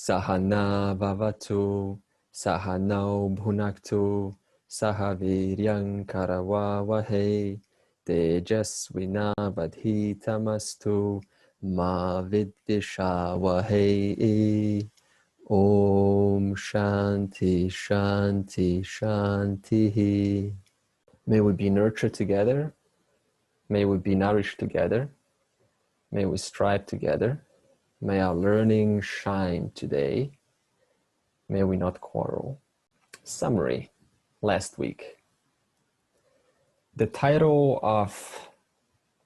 Sahana Vavatu, Sahano Bhunaktu, Sahaviryang Karavavahe, Tejasvina Vadhitamastu, Ma Vidvishavahe. Om Shanti Shanti Shanti. May we be nurtured together. May we be nourished together. May we strive together. May our learning shine today. May we not quarrel. Summary, last week. The title of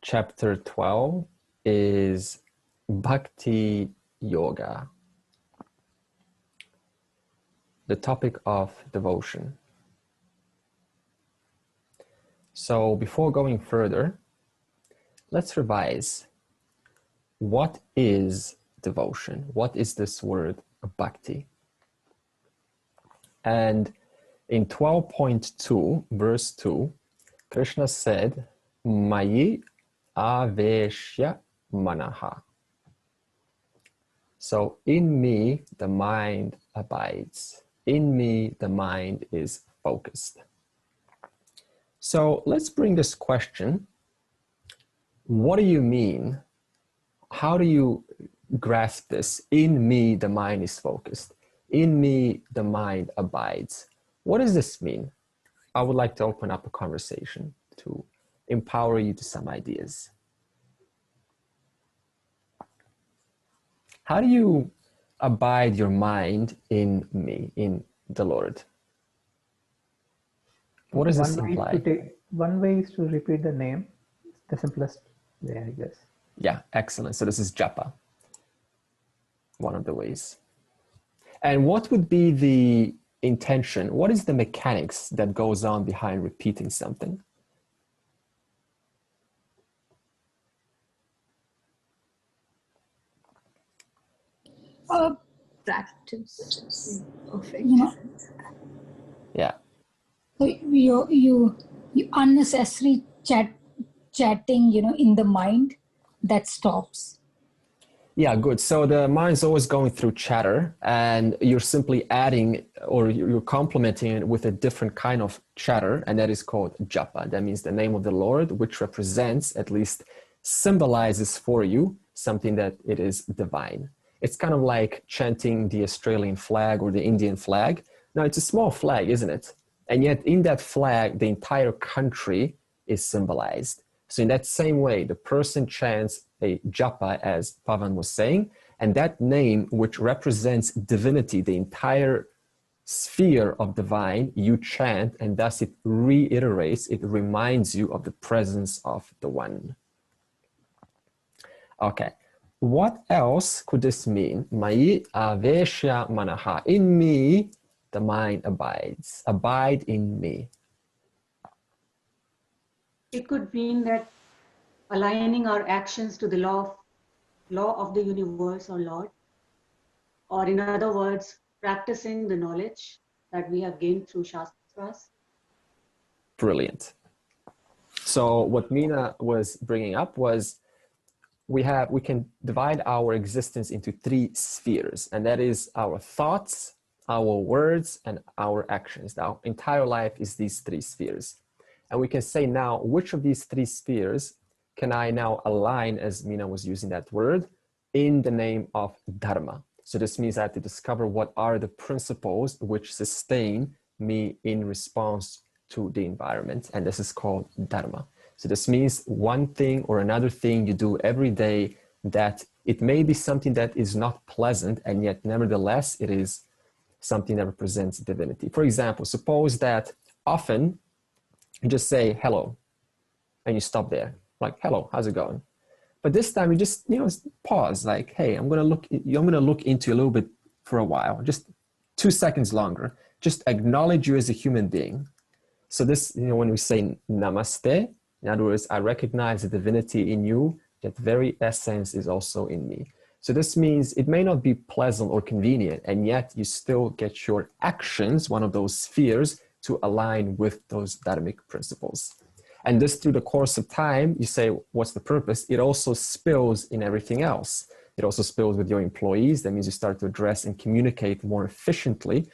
chapter 12 is Bhakti Yoga. The topic of devotion. So before going further, let's revise. What is devotion? What is this word bhakti? And in 12.2, verse 2, Krishna said, Mayi aveshya manaha. So in me, the mind abides. In me, the mind is focused. So let's bring this question. What do you mean? How do you grasp this? In me, the mind is focused. In me, the mind abides. What does this mean? I would like to open up a conversation to empower you to some ideas. How do you abide your mind in me, in the Lord? What does this imply? One way is to repeat the name. It's the simplest way, I guess. Yeah, excellent. So this is japa, one of the ways. And what would be the intention? What is the mechanics that goes on behind repeating something? Practice. Perfect. Yeah. So you unnecessary chatting, in the mind, that stops. Yeah, good. So the mind's always going through chatter, and you're simply adding, or you're complementing it with a different kind of chatter, and that is called japa. That means the name of the Lord, which represents, at least symbolizes for you, something that it is divine. It's kind of like chanting the Australian flag or the Indian flag. Now, it's a small flag, isn't it? And yet in that flag, the entire country is symbolized. So in that same way, the person chants a japa, as Pavan was saying, and that name, which represents divinity, the entire sphere of divine, you chant, and thus it reiterates, it reminds you of the presence of the One. Okay. What else could this mean? Mayi aveshya manaha. In me, the mind abides. Abide in me. It could mean that aligning our actions to the law of the universe or Lord, or in other words, practicing the knowledge that we have gained through Shastras. Brilliant. So what Meena was bringing up was we can divide our existence into three spheres, and that is our thoughts, our words, and our actions. Our entire life is these three spheres. And we can say now, which of these three spheres can I now align, as Meena was using that word, in the name of dharma? So this means I have to discover what are the principles which sustain me in response to the environment. And this is called dharma. So this means one thing or another thing you do every day that it may be something that is not pleasant, and yet nevertheless it is something that represents divinity. For example, suppose that often you just say hello and you stop there, like, hello, how's it going? But this time you just, pause, like, hey, I'm gonna look into you a little bit for a while, just 2 seconds longer, just acknowledge you as a human being. So this, when we say namaste, in other words, I recognize the divinity in you, that very essence is also in me. So this means it may not be pleasant or convenient, and yet you still get your actions, one of those spheres, to align with those dharmic principles. And this, through the course of time, you say, what's the purpose? It also spills in everything else. It also spills with your employees. That means you start to address and communicate more efficiently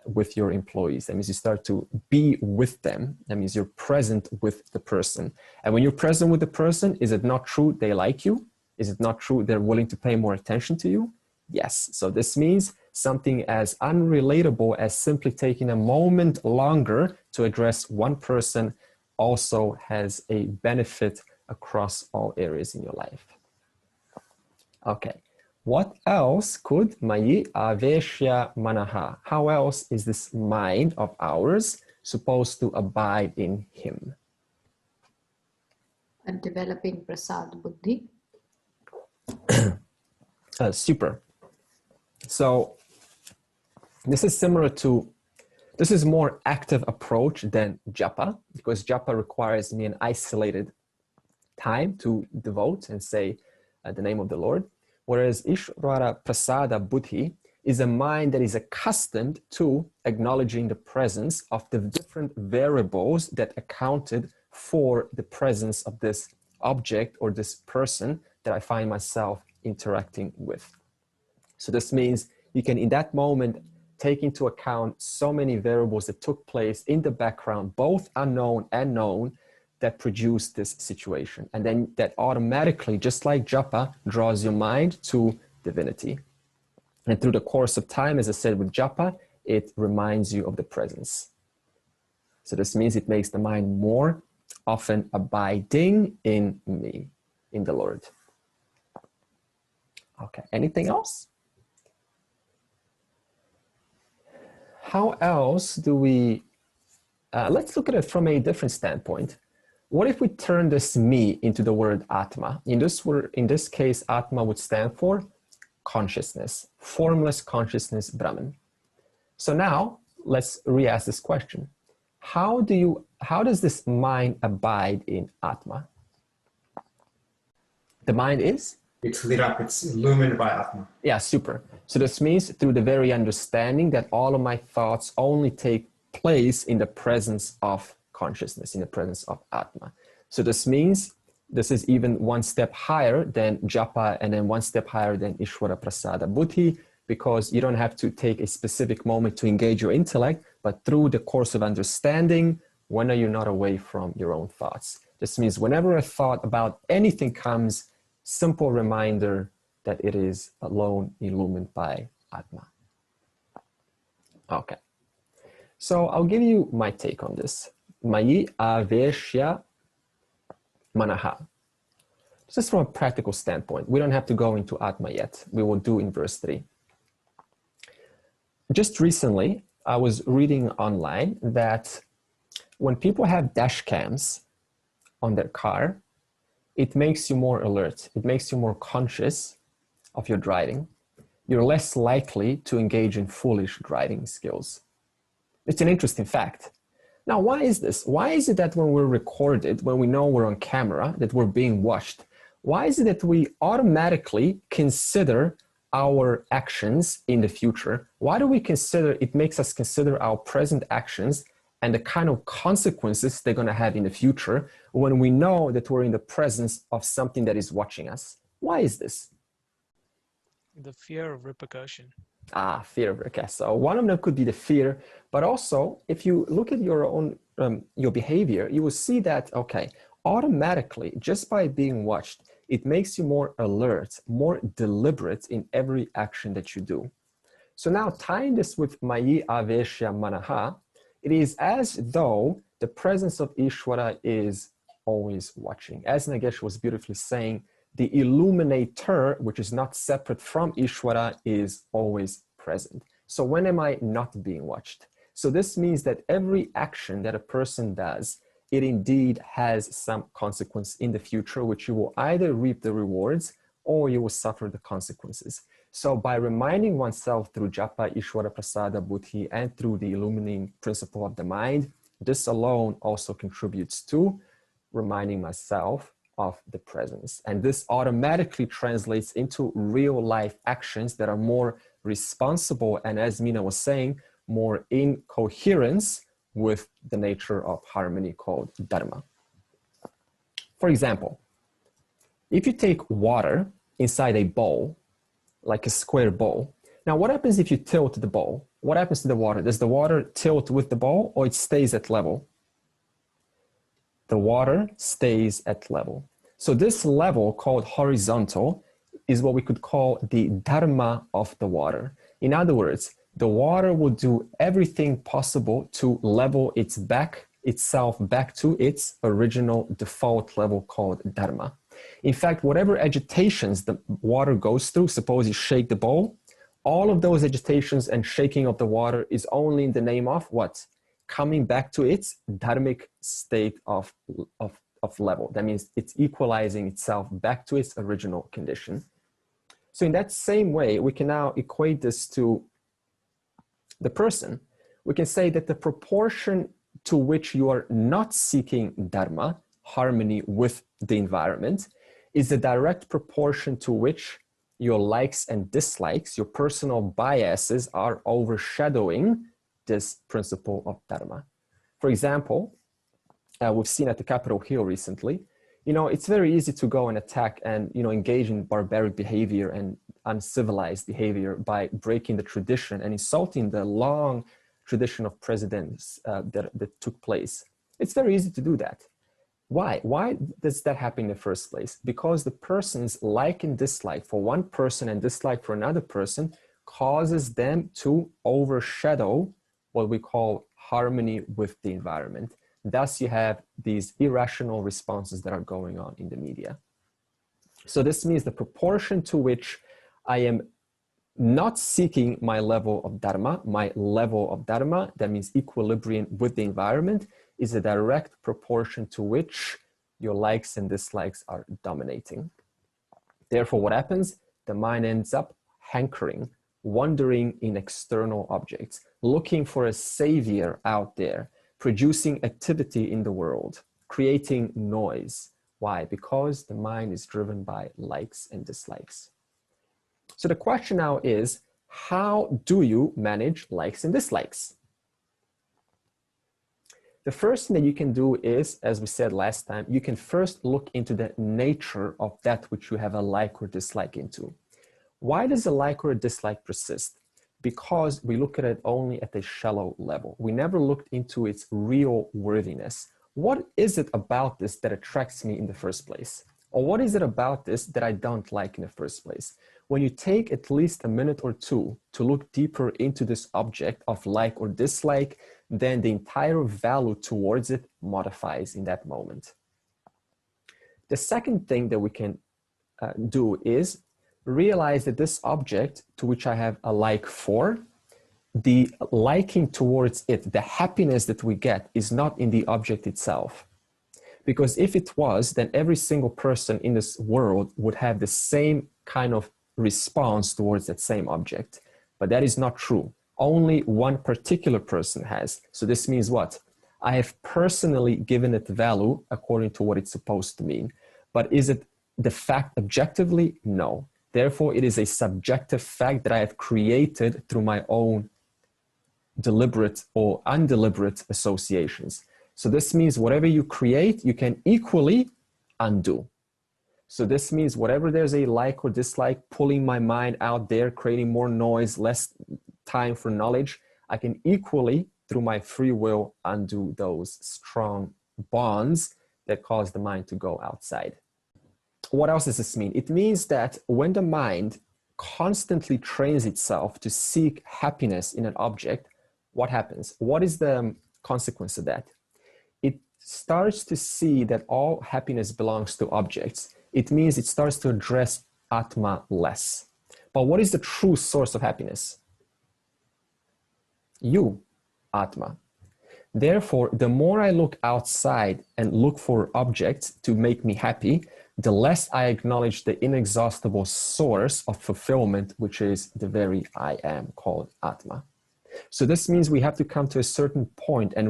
with your employees. That means you start to be with them. That means you're present with the person. And when you're present with the person, is it not true they like you? Is it not true they're willing to pay more attention to you? Yes. So this means something as unrelatable as simply taking a moment longer to address one person also has a benefit across all areas in your life. Okay. What else could Mayi Aveshya Manaha? How else is this mind of ours supposed to abide in him? And developing prasad buddhi. Super. So this is similar to, this is more active approach than japa, because japa requires me an isolated time to devote and say the name of the Lord. Whereas Ishvara Prasada Buddhi is a mind that is accustomed to acknowledging the presence of the different variables that accounted for the presence of this object or this person that I find myself interacting with. So this means you can, in that moment, take into account so many variables that took place in the background, both unknown and known, that produced this situation. And then that automatically, just like japa, draws your mind to divinity. And through the course of time, as I said with japa, it reminds you of the presence. So this means it makes the mind more often abiding in me, in the Lord. Okay, anything else? How else do we, let's look at it from a different standpoint. What if we turn this me into the word Atma? In this case, Atma would stand for consciousness, formless consciousness, Brahman. So now let's re-ask this question. How does this mind abide in Atma? The mind is? It's lit up, it's illumined by Atma. Yeah, super. So this means through the very understanding that all of my thoughts only take place in the presence of consciousness, in the presence of Atma. So this means this is even one step higher than japa and then one step higher than Ishvara Prasada Buddhi, because you don't have to take a specific moment to engage your intellect, but through the course of understanding, when are you not away from your own thoughts? This means whenever a thought about anything comes, simple reminder that it is alone illumined by Atma. Okay. So I'll give you my take on this. Mayi Aveshya Manaha. This is from a practical standpoint. We don't have to go into Atma yet. We will do in verse 3. Just recently, I was reading online that when people have dash cams on their car, it makes you more alert. It makes you more conscious of your driving. You're less likely to engage in foolish driving skills. It's an interesting fact. Now, why is this? Why is it that when we're recorded, when we know we're on camera, that we're being watched, why is it that we automatically consider our actions in the future? Why do we consider, it makes us consider our present actions and the kind of consequences they're going to have in the future when we know that we're in the presence of something that is watching us? Why is this? The fear of repercussion. Fear of repercussion. So one of them could be the fear, but also if you look at your own, your behavior, you will see that, okay, automatically, just by being watched, it makes you more alert, more deliberate in every action that you do. So now tying this with Mayi Aveshya Manaha, it is as though the presence of Ishvara is always watching. As Nagesh was beautifully saying, the illuminator, which is not separate from Ishvara, is always present. So when am I not being watched? So this means that every action that a person does, it indeed has some consequence in the future, which you will either reap the rewards or you will suffer the consequences. So by reminding oneself through japa, Ishvara Prasada Buddhi, and through the illuminating principle of the mind, this alone also contributes to reminding myself of the presence. And this automatically translates into real life actions that are more responsible and, as Mina was saying, more in coherence with the nature of harmony called dharma. For example, if you take water inside a bowl like a square bowl. Now, what happens if you tilt the bowl? What happens to the water? Does the water tilt with the bowl, or it stays at level? The water stays at level. So this level, called horizontal, is what we could call the dharma of the water. In other words, the water will do everything possible to level itself back to its original default level, called dharma. In fact, whatever agitations the water goes through, suppose you shake the bowl, all of those agitations and shaking of the water is only in the name of what? Coming back to its dharmic state of level. That means it's equalizing itself back to its original condition. So in that same way, we can now equate this to the person. We can say that the proportion to which you are not seeking dharma, harmony with the environment, is the direct proportion to which your likes and dislikes, your personal biases, are overshadowing this principle of dharma. For example, we've seen at the Capitol Hill recently, it's very easy to go and attack and, engage in barbaric behavior and uncivilized behavior by breaking the tradition and insulting the long tradition of presidents that took place. It's very easy to do that. Why? Why does that happen in the first place? Because the person's like and dislike for one person and dislike for another person causes them to overshadow what we call harmony with the environment. Thus, you have these irrational responses that are going on in the media. So this means the proportion to which I am not seeking my level of dharma, that means equilibrium with the environment, is a direct proportion to which your likes and dislikes are dominating. Therefore, what happens? The mind ends up hankering, wandering in external objects, looking for a savior out there, producing activity in the world, creating noise. Why? Because the mind is driven by likes and dislikes. So the question now is, how do you manage likes and dislikes? The first thing that you can do is, as we said last time, you can first look into the nature of that which you have a like or dislike into. Why does a like or a dislike persist? Because we look at it only at a shallow level. We never looked into its real worthiness. What is it about this that attracts me in the first place? Or what is it about this that I don't like in the first place? When you take at least a minute or two to look deeper into this object of like or dislike, then the entire value towards it modifies in that moment. The second thing that we can do is realize that this object to which I have a like for, the liking towards it, the happiness that we get, is not in the object itself. Because if it was, then every single person in this world would have the same kind of response towards that same object. But that is not true. Only one particular person has. So this means what? I have personally given it value according to what it's supposed to mean. But is it the fact objectively? No. Therefore, it is a subjective fact that I have created through my own deliberate or undeliberate associations. So this means whatever you create, you can equally undo. So this means whatever there's a like or dislike, pulling my mind out there, creating more noise, less time for knowledge, I can equally, through my free will, undo those strong bonds that cause the mind to go outside. What else does this mean? It means that when the mind constantly trains itself to seek happiness in an object, what happens? What is the consequence of that? It starts to see that all happiness belongs to objects. It means it starts to address Atma less. But what is the true source of happiness? You, Atma. Therefore, the more I look outside and look for objects to make me happy, the less I acknowledge the inexhaustible source of fulfillment, which is the very I am, called Atma. So this means we have to come to a certain point and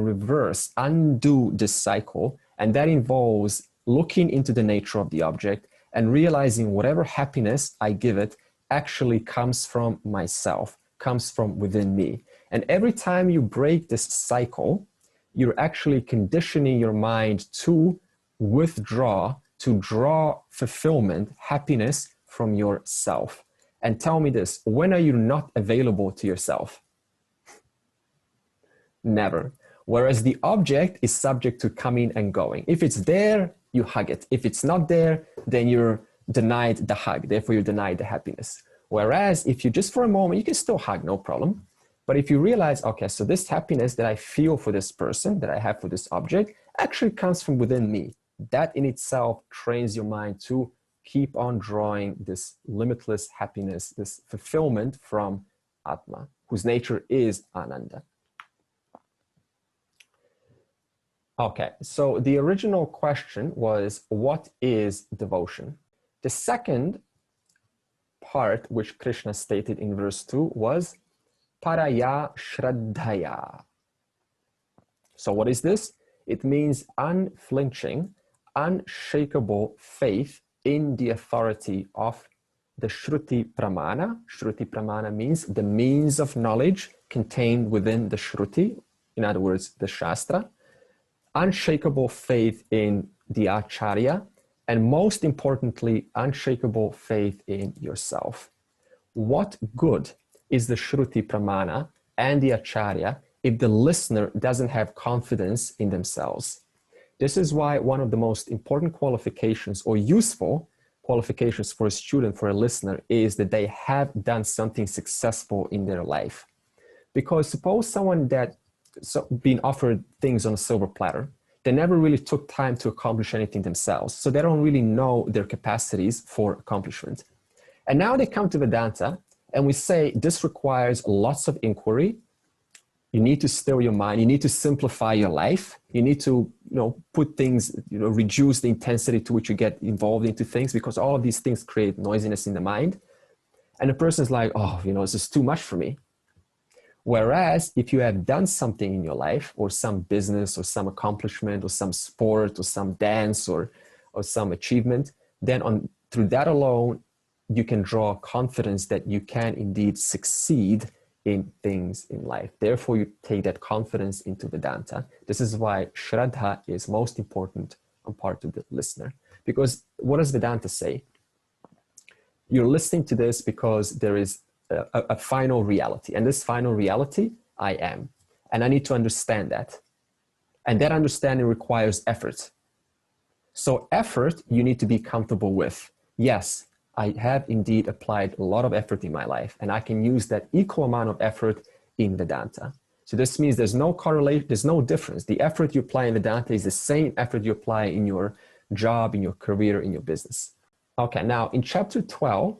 undo this cycle. And that involves looking into the nature of the object and realizing whatever happiness I give it actually comes from myself, comes from within me. And every time you break this cycle, you're actually conditioning your mind to withdraw, to draw fulfillment, happiness from yourself. And tell me this, when are you not available to yourself? Never. Whereas the object is subject to coming and going. If it's there, you hug it. If it's not there, then you're denied the hug. Therefore, you're denied the happiness. Whereas if you just for a moment, you can still hug, no problem. But if you realize, okay, so this happiness that I feel for this person, that I have for this object, actually comes from within me. That in itself trains your mind to keep on drawing this limitless happiness, this fulfillment from Atma, whose nature is Ananda. Okay, so the original question was, what is devotion? The second part, which Krishna stated in verse 2, was Paraya Shraddhaya. So what is this? It means unflinching, unshakable faith in the authority of the Shruti Pramana. Shruti Pramana means the means of knowledge contained within the Shruti, in other words, the Shastra. Unshakable faith in the Acharya, and most importantly, unshakable faith in yourself. What good is the Shruti Pramana and the Acharya if the listener doesn't have confidence in themselves? This is why one of the most important qualifications or useful qualifications for a student, for a listener, is that they have done something successful in their life. Because suppose someone that been offered things on a silver platter, they never really took time to accomplish anything themselves. So they don't really know their capacities for accomplishment. And now they come to Vedanta and we say, this requires lots of inquiry. You need to still your mind. You need to simplify your life. You need to, put things, reduce the intensity to which you get involved into things, because all of these things create noisiness in the mind. And the person's like, oh, this is too much for me. Whereas if you have done something in your life, or some business, or some accomplishment, or some sport, or some dance, or some achievement, then through that alone, you can draw confidence that you can indeed succeed in things in life. Therefore, you take that confidence into Vedanta. This is why Shraddha is most important on part of the listener. Because what does Vedanta say? You're listening to this because there is a final reality. And this final reality, I am. And I need to understand that. And that understanding requires effort. So effort, you need to be comfortable with. Yes, I have indeed applied a lot of effort in my life, and I can use that equal amount of effort in Vedanta. So this means there's no correlation, there's no difference. The effort you apply in Vedanta is the same effort you apply in your job, in your career, in your business. Okay, now in chapter 12,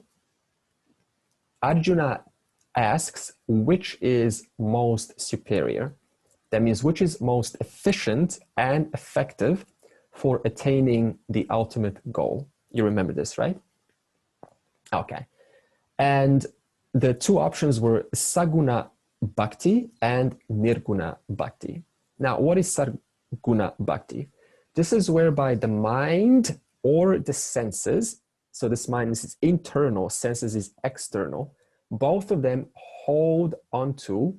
Arjuna asks which is most superior. That means which is most efficient and effective for attaining the ultimate goal. You remember this, right? Okay. And the two options were Saguna Bhakti and Nirguna Bhakti. Now, what is Saguna Bhakti? This is whereby the mind or the senses, so this mind is internal, senses is external, both of them hold onto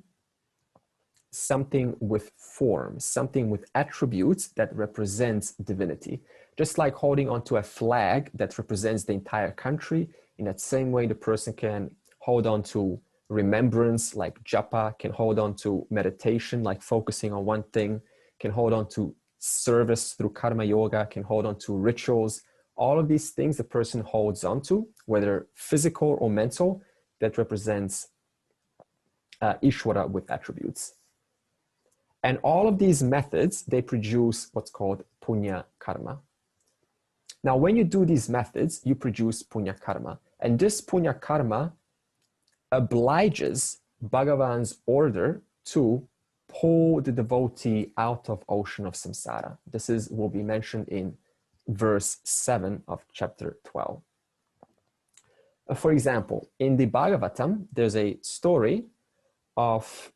something with form, something with attributes that represents divinity. Just like holding onto a flag that represents the entire country, in that same way the person can hold on to remembrance like japa, can hold on to meditation like focusing on one thing, can hold on to service through karma yoga, can hold on to rituals. All of these things the person holds on to, whether physical or mental, that represents Ishvara with attributes. And all of these methods, they produce what's called punya karma. Now, when you do these methods, you produce punya karma. And this punya karma obliges Bhagavan's order to pull the devotee out of ocean of samsara. This will be mentioned in verse 7 of chapter 12. For example, in the Bhagavatam, there's a story of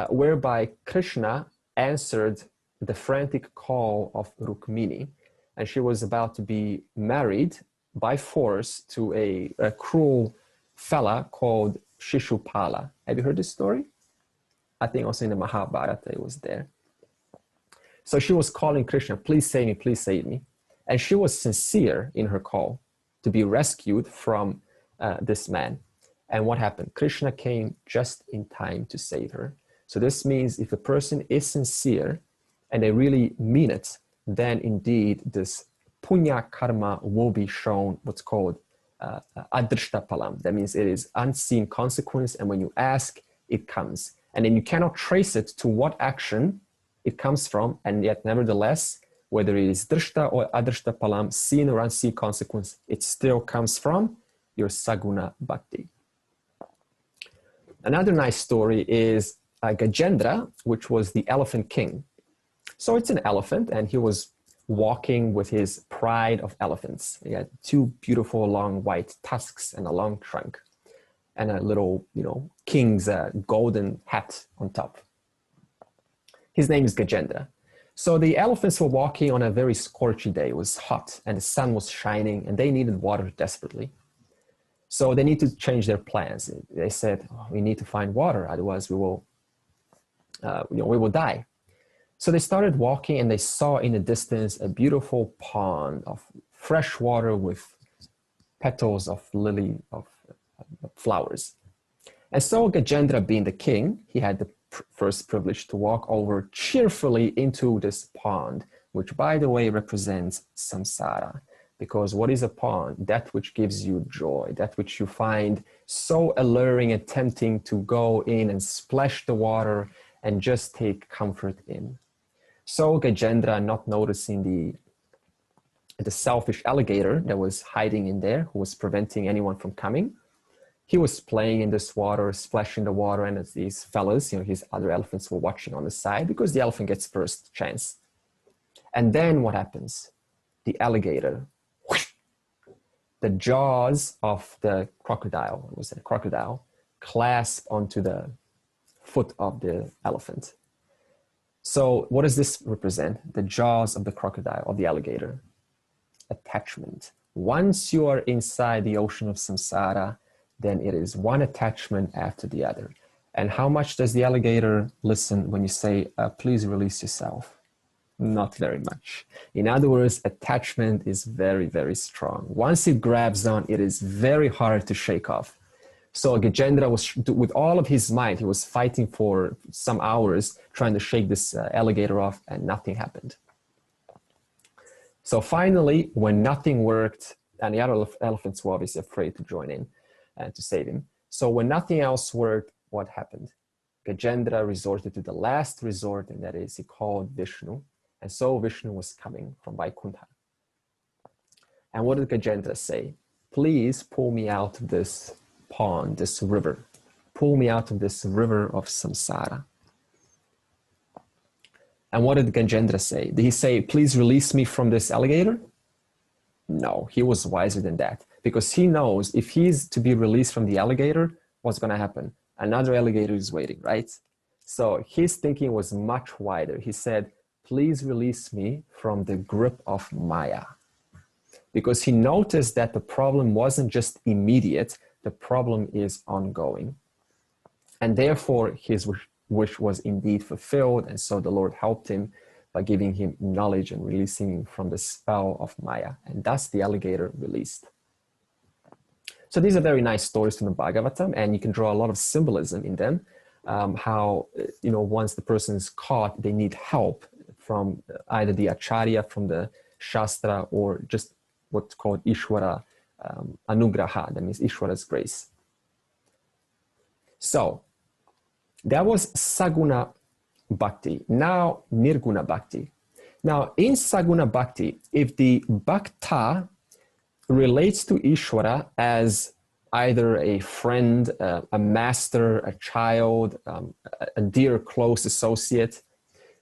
whereby Krishna answered the frantic call of Rukmini, and she was about to be married by force to a cruel fella called Shishupala. Have you heard this story? I think also in the Mahabharata it was there. So she was calling Krishna, please save me, please save me. And she was sincere in her call to be rescued from this man. And what happened? Krishna came just in time to save her. So this means if a person is sincere and they really mean it, then indeed this punya karma will be shown what's called adrishta palam. That means it is unseen consequence, and when you ask, it comes. And then you cannot trace it to what action it comes from, and yet nevertheless, whether it is drishta or adrishta palam, seen or unseen consequence, it still comes from your saguna bhakti. Another nice story is Gajendra, which was the elephant king. So it's an elephant, and he was walking with his pride of elephants. He had two beautiful long white tusks and a long trunk, and a little, king's golden hat on top. His name is Gajendra. So the elephants were walking on a very scorchy day. It was hot and the sun was shining, and they needed water desperately. So they need to change their plans. They said, we need to find water, otherwise we will die. So they started walking, and they saw in the distance a beautiful pond of fresh water with petals of lily of flowers. And so Gajendra, being the king, he had the first privilege to walk over cheerfully into this pond, which by the way represents samsara. Because what is a pond? That which gives you joy, that which you find so alluring and tempting to go in and splash the water and just take comfort in. So Gajendra, not noticing the selfish alligator that was hiding in there, who was preventing anyone from coming, he was playing in this water, splashing the water, and as these fellas, his other elephants were watching on the side, because the elephant gets first chance. And then what happens? The alligator, the jaws of the crocodile, it was a crocodile, clasp onto the foot of the elephant. So what does this represent? The jaws of the crocodile, of the alligator. Attachment. Once you are inside the ocean of samsara, then it is one attachment after the other. And how much does the alligator listen when you say, please release yourself? Not very much. In other words, attachment is very, very strong. Once it grabs on, it is very hard to shake off. So Gajendra was, with all of his might, he was fighting for some hours, trying to shake this alligator off, and nothing happened. So finally, when nothing worked, and the other elephants were obviously afraid to join in and to save him. So when nothing else worked, what happened? Gajendra resorted to the last resort, and that is he called Vishnu. And so Vishnu was coming from Vaikuntha. And what did Gajendra say? Please pull me out of this pond, this river. Pull me out of this river of samsara. And what did Gajendra say? Did he say, please release me from this alligator? No, he was wiser than that, because he knows if he's to be released from the alligator, what's going to happen? Another alligator is waiting, right? So his thinking was much wider. He said, please release me from the grip of Maya. Because he noticed that the problem wasn't just immediate, the problem is ongoing. And therefore his wish was indeed fulfilled, and so the Lord helped him by giving him knowledge and releasing him from the spell of Maya. And thus the alligator released. So these are very nice stories from the Bhagavatam, and you can draw a lot of symbolism in them. How, once the person is caught, they need help from either the Acharya, from the Shastra, or just what's called Ishwara Anugraha, that means Ishwara's grace. So that was Saguna Bhakti. Now Nirguna Bhakti. Now in Saguna Bhakti, if the Bhakta relates to Ishwara as either a friend, a master, a child, a dear close associate,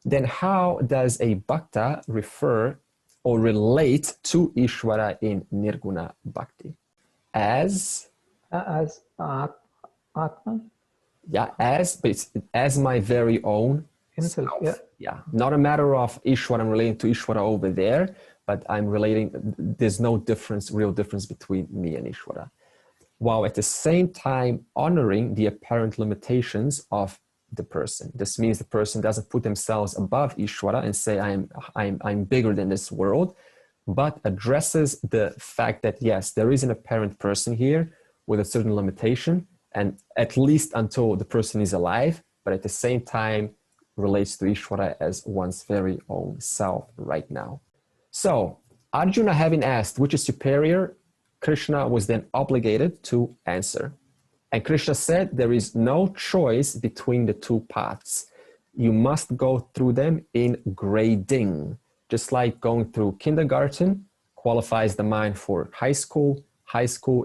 then how does a Bhakta refer or relate to Ishwara in Nirguna Bhakti? As Atma? Yeah, as my very own Himself, self. Yeah, not a matter of Ishwara, I'm relating to Ishwara over there, but I'm relating, there's no real difference between me and Ishwara. While at the same time honoring the apparent limitations of the person. This means the person doesn't put themselves above Ishwara and say, I'm bigger than this world, but addresses the fact that yes, there is an apparent person here with a certain limitation, and at least until the person is alive, but at the same time relates to Ishvara as one's very own self right now. So Arjuna, having asked which is superior, Krishna was then obligated to answer. And Krishna said there is no choice between the two paths. You must go through them in grading. Just like going through kindergarten qualifies the mind for high school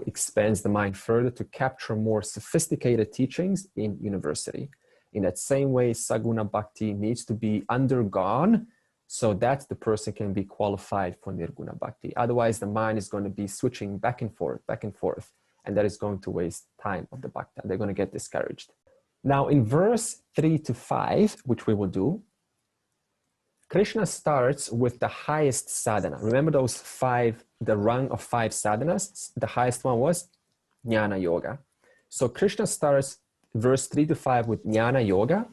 expands the mind further to capture more sophisticated teachings in university. In that same way, Saguna Bhakti needs to be undergone so that the person can be qualified for Nirguna Bhakti. Otherwise, the mind is going to be switching back and forth, and that is going to waste time of the Bhakta. They're going to get discouraged. Now, in verse 3 to 5, which we will do, Krishna starts with the highest sadhana. Remember those five, the rung of 5 sadhanas? The highest one was Jnana Yoga. So Krishna starts verse 3 to 5 with Jnana Yoga.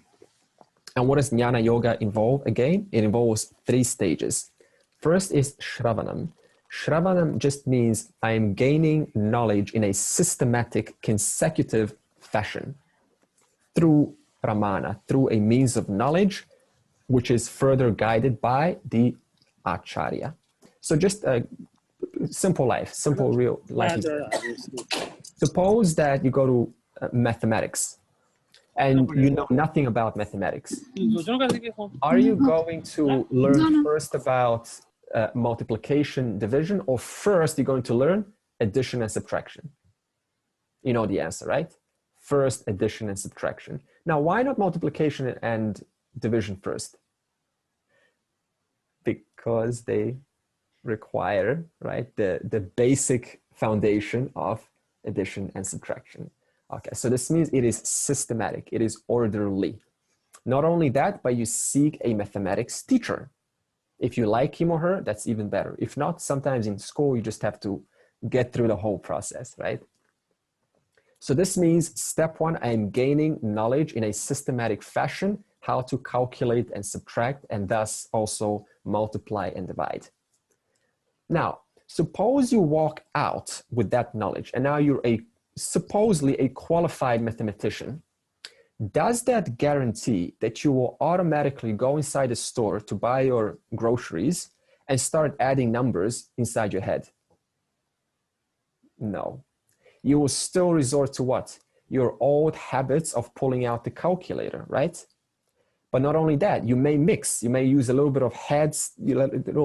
And what does Jnana Yoga involve again? It involves 3 stages. First is Shravanam. Shravanam just means I am gaining knowledge in a systematic, consecutive fashion through pramana, through a means of knowledge, which is further guided by the Acharya. So just a simple life, simple real life. Suppose that you go to mathematics and you know nothing about mathematics. Are you going to learn first about multiplication, division, or first you're going to learn addition and subtraction? You know the answer, right? First addition and subtraction. Now, why not multiplication and division first? Because they require, right, the basic foundation of addition and subtraction. Okay, so this means it is systematic, it is orderly. Not only that, but you seek a mathematics teacher. If you like him or her, that's even better. If not, sometimes in school, you just have to get through the whole process, right? So this means step 1, I am gaining knowledge in a systematic fashion, how to calculate and subtract, and thus also multiply and divide. Now, suppose you walk out with that knowledge, and now you're supposedly a qualified mathematician. Does that guarantee that you will automatically go inside a store to buy your groceries and start adding numbers inside your head? No. You will still resort to what? Your old habits of pulling out the calculator, right? But not only that, you may mix. You may use a little bit of heads,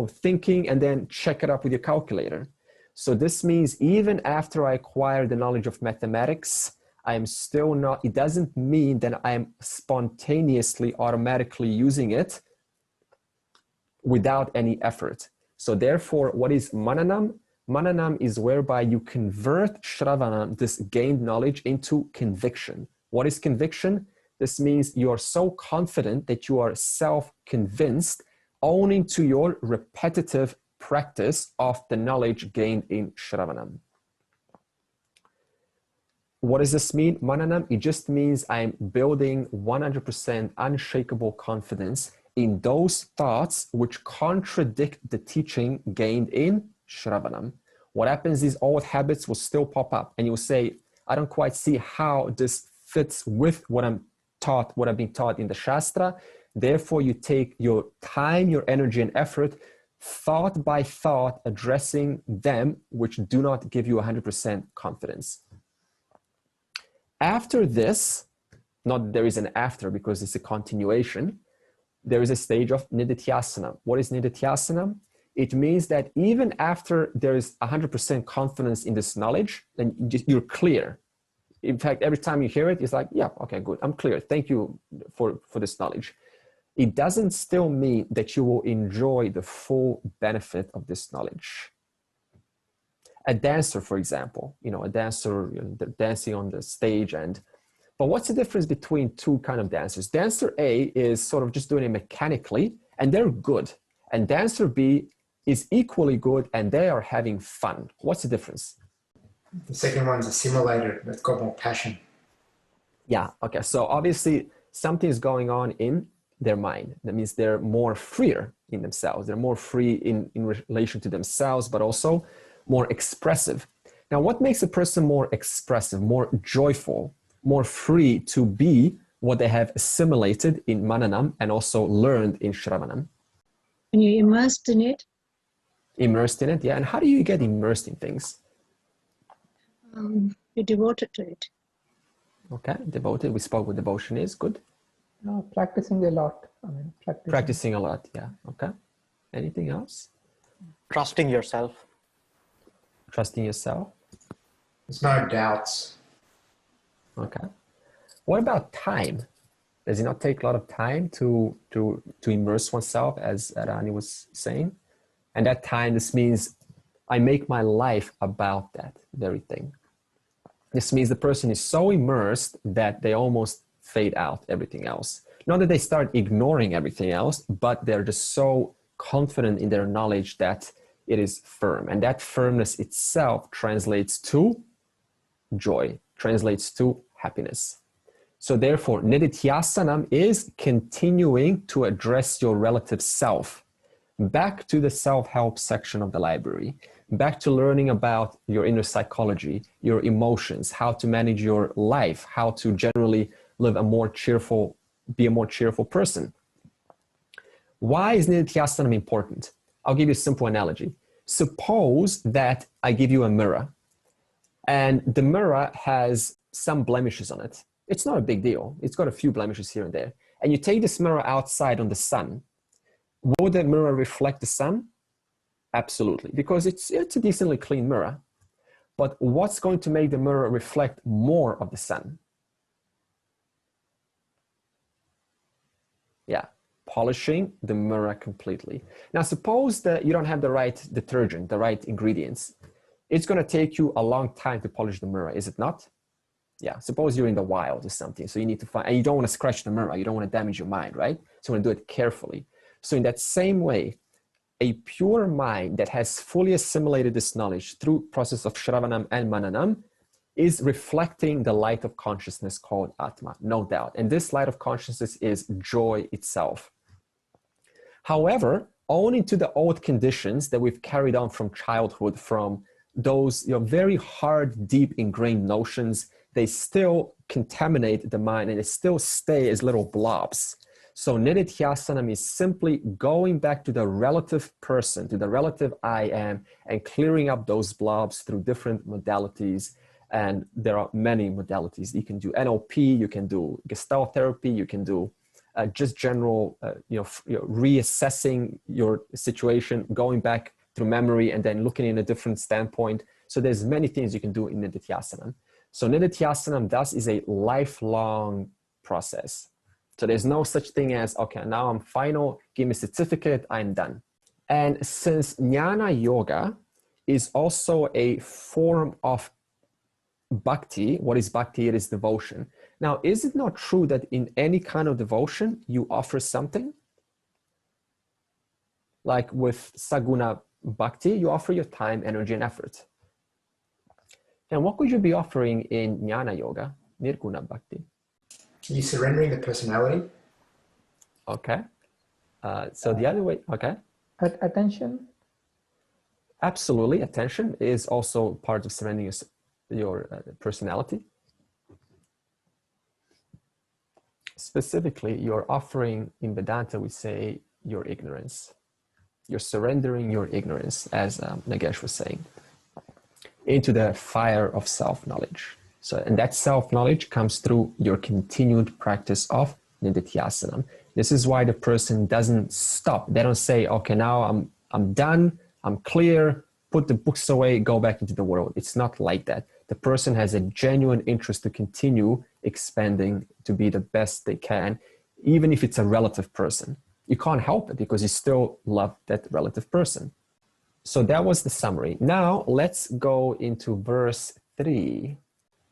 thinking, and then check it up with your calculator. So this means even after I acquire the knowledge of mathematics, I am still not, it doesn't mean that I am spontaneously, automatically using it without any effort. So therefore, what is mananam? Mananam is whereby you convert Shravanam, this gained knowledge, into conviction. What is conviction? This means you are so confident that you are self-convinced, owing to your repetitive practice of the knowledge gained in Shravanam. What does this mean, Mananam? It just means I'm building 100% unshakable confidence in those thoughts which contradict the teaching gained in Shravanam. What happens is old habits will still pop up and you'll say, I don't quite see how this fits with what I'm taught, what I've been taught in the Shastra. Therefore, you take your time, your energy and effort, thought by thought, addressing them which do not give you 100% confidence. After this, not there is an after because it's a continuation, there is a stage of Nididhyasana. What is Nididhyasana? It means that even after there is 100% confidence in this knowledge, then you're clear. In fact, every time you hear it, it's like, yeah, okay, good, I'm clear. Thank you for this knowledge. It doesn't still mean that you will enjoy the full benefit of this knowledge. A dancer, for example, a dancer dancing on the stage, but what's the difference between two kind of dancers? Dancer A is sort of just doing it mechanically, and they're good. And dancer B is equally good, and they are having fun. What's the difference? The second one's a simulator that's got more passion. Yeah, okay. So obviously something is going on in their mind. That means they're more freer in themselves. They're more free in relation to themselves, but also more expressive. Now, what makes a person more expressive, more joyful, more free to be what they have assimilated in Mananam and also learned in Shravanam? When you're immersed in it, Immersed in it, yeah. And how do you get immersed in things? you're devoted to it. Okay, devoted. We spoke what devotion is. Good. No, practicing a lot. Practicing a lot, yeah. Okay. Anything else? Trusting yourself. Trusting yourself. There's no doubts. Okay. What about time? Does it not take a lot of time to immerse oneself, as Rani was saying? And that time, this means I make my life about that very thing. This means the person is so immersed that they almost fade out everything else. Not that they start ignoring everything else, but they're just so confident in their knowledge that it is firm. And that firmness itself translates to joy, translates to happiness. So therefore, nididhyasanam is continuing to address your relative self. Back to the self-help section of the library, back to learning about your inner psychology, your emotions, how to manage your life, how to generally live be a more cheerful person. Why is nididhyasanam important? I'll give you a simple analogy. Suppose that I give you a mirror and the mirror has some blemishes on it. It's not a big deal. It's got a few blemishes here and there. And you take this mirror outside on the sun. Would the mirror reflect the sun? Absolutely, because it's a decently clean mirror. But what's going to make the mirror reflect more of the sun? Yeah, polishing the mirror completely. Now, suppose that you don't have the right detergent, the right ingredients. It's going to take you a long time to polish the mirror, is it not? Yeah, suppose you're in the wild or something, so you need to find, and you don't want to scratch the mirror, you don't want to damage your mind, right? So you want to do it carefully. So in that same way, a pure mind that has fully assimilated this knowledge through process of Shravanam and Mananam is reflecting the light of consciousness called Atma, no doubt. And this light of consciousness is joy itself. However, owing to the old conditions that we've carried on from childhood, from those very hard, deep ingrained notions, they still contaminate the mind and they still stay as little blobs. So nididhyasanam is simply going back to the relative person, to the relative I am, and clearing up those blobs through different modalities. And there are many modalities. You can do NLP, you can do Gestalt therapy, you can do just general, reassessing your situation, going back through memory and then looking in a different standpoint. So there's many things you can do in nididhyasanam. So nididhyasanam thus is a lifelong process. So there's no such thing as, okay, now I'm final, give me a certificate, I'm done. And since Jnana Yoga is also a form of bhakti, what is bhakti? It is devotion. Now, is it not true that in any kind of devotion, you offer something? Like with Saguna Bhakti, you offer your time, energy, and effort. And what could you be offering in Jnana Yoga, Nirguna Bhakti? Are you surrendering the personality? Okay. So the other way, okay. Attention? Absolutely. Attention is also part of surrendering your personality. Specifically, you're offering, in Vedanta, we say your ignorance. You're surrendering your ignorance, as Nagesh was saying, into the fire of self-knowledge. So, and that self-knowledge comes through your continued practice of nididhyasanam. This is why the person doesn't stop. They don't say, okay, now I'm done, I'm clear, put the books away, go back into the world. It's not like that. The person has a genuine interest to continue expanding, to be the best they can, even if it's a relative person. You can't help it because you still love that relative person. So that was the summary. Now let's go into verse 3.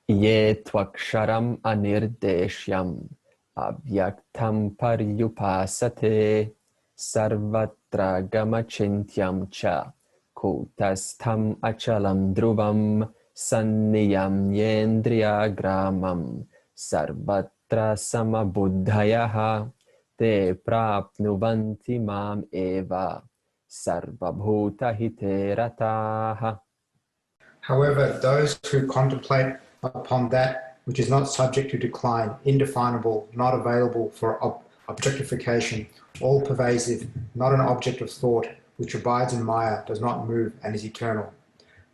Ye tvaksharam anirdeshyam avyaktam paryupasate sarvatra gamachintyam cha kutastham achalam dhruvam sanniyam yendriya gramam sarvatra samabuddhayaha te prapnuvanti mam eva sarvabhuta hite rataha. However, those who contemplate upon that which is not subject to decline, indefinable, not available for objectification, all-pervasive, not an object of thought, which abides in Maya, does not move, and is eternal.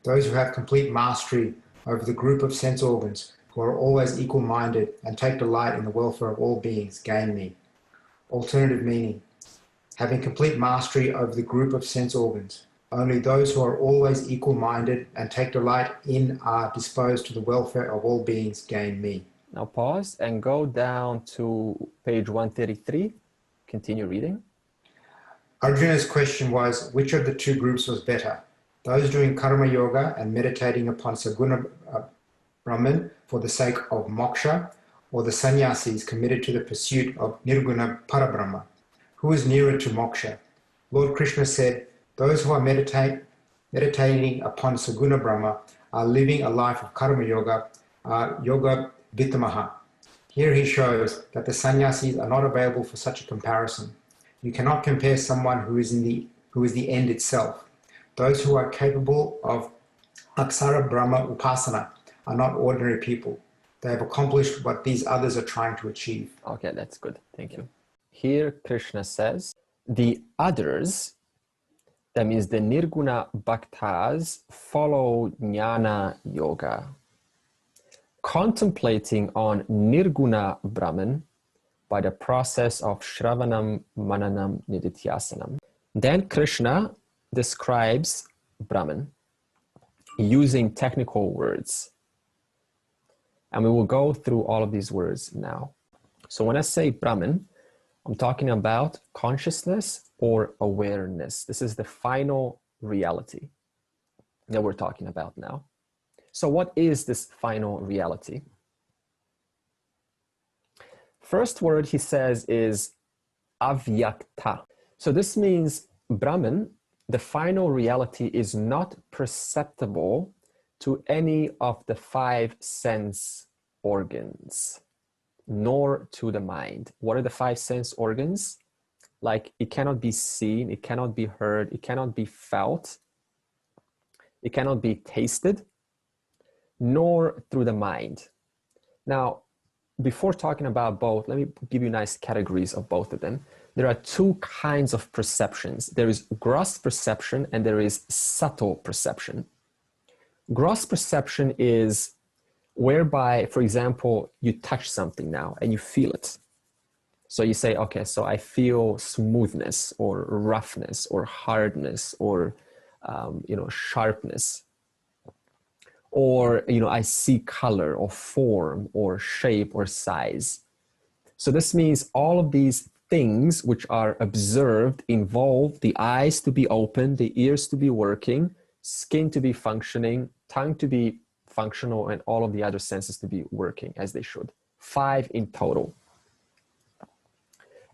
Those who have complete mastery over the group of sense organs, who are always equal-minded and take delight in the welfare of all beings, gain me. Alternative meaning: having complete mastery over the group of sense organs, only those who are always equal-minded and take delight in are disposed to the welfare of all beings gain me. Now pause and go down to page 133. Continue reading. Arjuna's question was, which of the two groups was better? Those doing karma yoga and meditating upon Saguna Brahman for the sake of moksha, or the sannyasis committed to the pursuit of Nirguna Parabrahma? Who is nearer to moksha? Lord Krishna said, those who are meditating upon Saguna Brahma are living a life of karma yoga, yoga vitamaha. Here he shows that the sannyasis are not available for such a comparison. You cannot compare someone who is the end itself. Those who are capable of Aksara Brahma Upasana are not ordinary people. They have accomplished what these others are trying to achieve. Okay, that's good. Thank you. Here Krishna says, the others, that means the Nirguna Bhaktas, follow Jnana Yoga, contemplating on Nirguna Brahman by the process of Shravanam, Mananam, Nididhyasanam. Then Krishna describes Brahman using technical words. And we will go through all of these words now. So when I say Brahman, I'm talking about consciousness or awareness. This is the final reality that we're talking about now. So what is this final reality? First word he says is avyakta. So this means Brahman, the final reality, is not perceptible to any of the 5 sense organs, nor to the mind. What are the 5 sense organs? Like, it cannot be seen, it cannot be heard, it cannot be felt, it cannot be tasted, nor through the mind. Now, before talking about both, let me give you nice categories of both of them. There are 2 kinds of perceptions. There is gross perception and there is subtle perception. Gross perception is whereby, for example, you touch something now and you feel it. So you say, okay, so I feel smoothness or roughness or hardness or sharpness. Or, I see color or form or shape or size. So this means all of these things which are observed involve the eyes to be open, the ears to be working, skin to be functioning, tongue to be functional, and all of the other senses to be working as they should. 5 in total.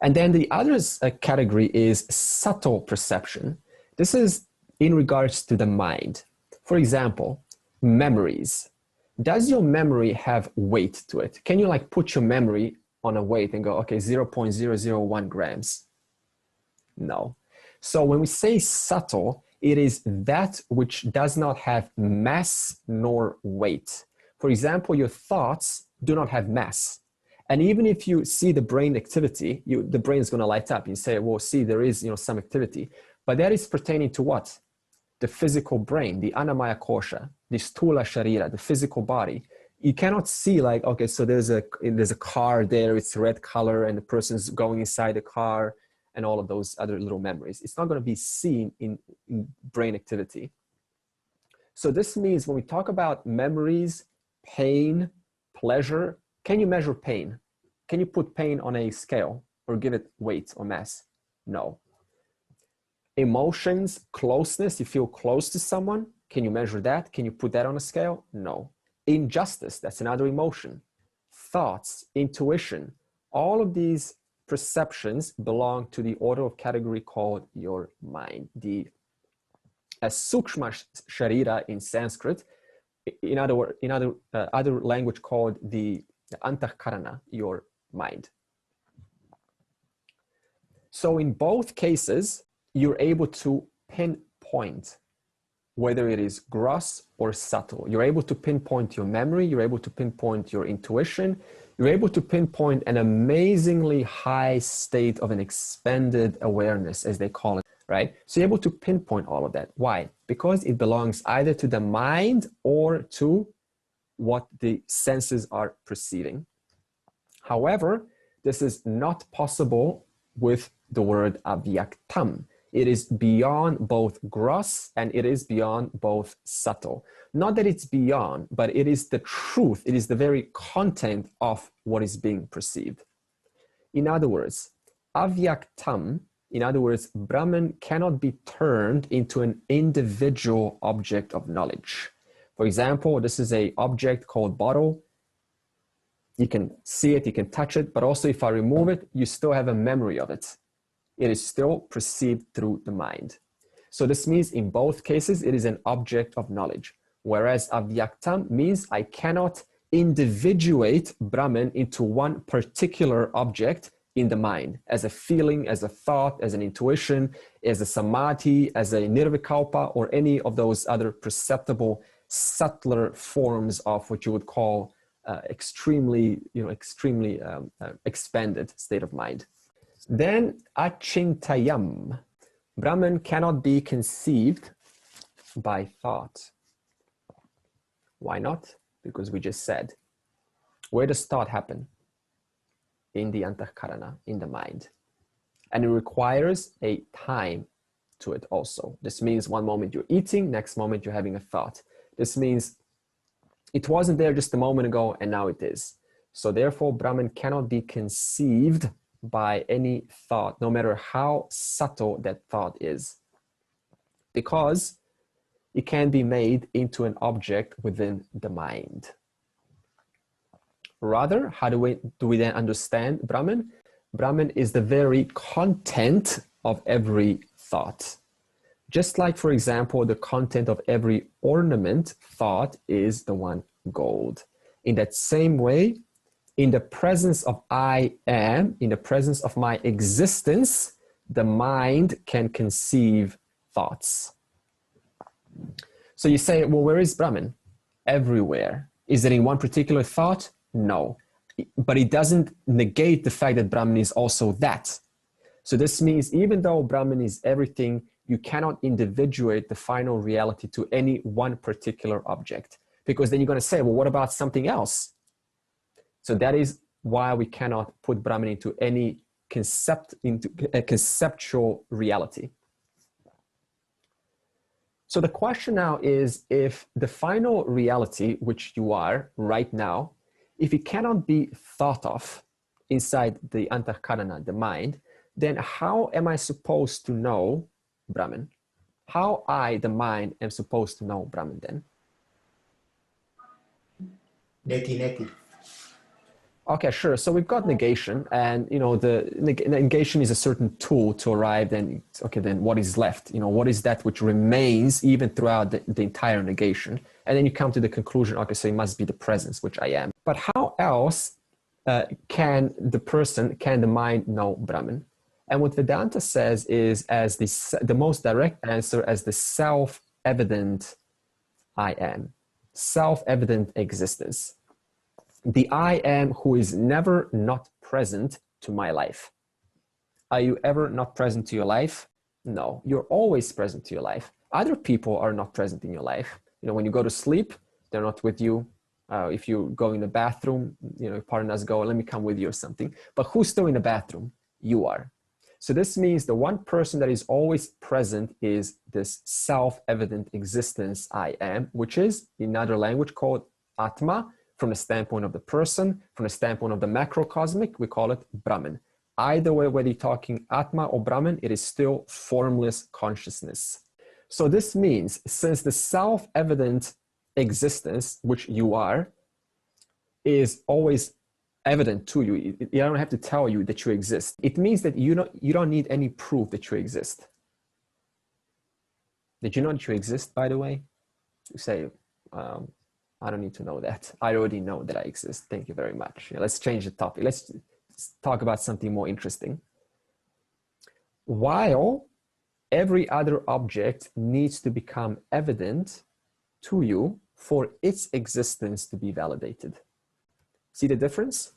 And then the other category is subtle perception. This is in regards to the mind. For example, memories. Does your memory have weight to it? Can you put your memory on a weight and go, okay, 0.001 grams? No. So when we say subtle, it is that which does not have mass nor weight. For example, your thoughts do not have mass. And even if you see the brain activity, the brain is going to light up. You say, well, see, there is some activity. But that is pertaining to what? The physical brain, the Annamaya Kosha, the Stula Sharira, the physical body. You cannot see okay, so there's a car there, it's red color, and the person's going inside the car, and all of those other little memories. It's not going to be seen in brain activity. So this means when we talk about memories, pain, pleasure, can you measure pain? Can you put pain on a scale or give it weight or mass? No. Emotions, closeness, you feel close to someone. Can you measure that? Can you put that on a scale? No. Injustice, that's another emotion. Thoughts, intuition, all of these perceptions belong to the order of category called your mind. The Sukshma Sharira in Sanskrit, in other language called the Antahkarana, your mind. So in both cases, you're able to pinpoint whether it is gross or subtle. You're able to pinpoint your memory, you're able to pinpoint your intuition, you're able to pinpoint an amazingly high state of an expanded awareness, as they call it, right? So you're able to pinpoint all of that. Why? Because it belongs either to the mind or to what the senses are perceiving. However, this is not possible with the word avyaktam. It is beyond both gross and it is beyond both subtle. Not that it's beyond, but it is the truth. It is the very content of what is being perceived. In other words, avyaktam, in other words, Brahman cannot be turned into an individual object of knowledge. For example, this is an object called bottle. You can see it, you can touch it, but also if I remove it, you still have a memory of it. It is still perceived through the mind. So this means in both cases, it is an object of knowledge. Whereas avyaktam means I cannot individuate Brahman into one particular object in the mind, as a feeling, as a thought, as an intuition, as a samadhi, as a nirvikalpa, or any of those other perceptible, subtler forms of what you would call extremely expanded state of mind. Then achintayam. Brahman cannot be conceived by thought. Why not? Because we just said, where does thought happen? In the antahkarana, in the mind. And it requires a time to it also. This means one moment you're eating, next moment you're having a thought. This means it wasn't there just a moment ago and now it is. So therefore, Brahman cannot be conceived by any thought, no matter how subtle that thought is, because it can be made into an object within the mind. Rather, how do we then understand Brahman? Brahman is the very content of every thought. Just like, for example, the content of every ornament thought is the one gold. In that same way, in the presence of I am, in the presence of my existence, the mind can conceive thoughts. So you say, well, where is Brahman? Everywhere. Is it in one particular thought? No. But it doesn't negate the fact that Brahman is also that. So this means even though Brahman is everything, you cannot individuate the final reality to any one particular object. Because then you're going to say, well, what about something else? So that is why we cannot put Brahman into any into a conceptual reality. So the question now is, if the final reality, which you are right now, if it cannot be thought of inside the antahkarana, the mind, then how am I supposed to know Brahman? How I, the mind, am supposed to know Brahman then? Neti. Okay, sure. So we've got negation, and the negation is a certain tool to arrive. Then, okay, then what is left? What is that which remains even throughout the entire negation? And then you come to the conclusion. Okay, so it must be the presence, which I am. But how else can the mind know Brahman? And what Vedanta says is as the most direct answer as the self-evident I am, self-evident existence. The I am who is never not present to my life. Are you ever not present to your life? No, you're always present to your life. Other people are not present in your life. When you go to sleep, they're not with you. If you go in the bathroom, partners go, let me come with you or something. But who's still in the bathroom? You are. So this means the one person that is always present is this self-evident existence I am, which is in another language called Atma. From the standpoint of the person, from the standpoint of the macrocosmic, we call it Brahman. Either way, whether you're talking Atma or Brahman, it is still formless consciousness. So this means since the self-evident existence, which you are, is always evident to you, I don't have to tell you that you exist. It means that you don't need any proof that you exist. Did you know that you exist, by the way? You say, I don't need to know that. I already know that I exist. Thank you very much. Let's change the topic. Let's talk about something more interesting. While every other object needs to become evident to you for its existence to be validated. See the difference?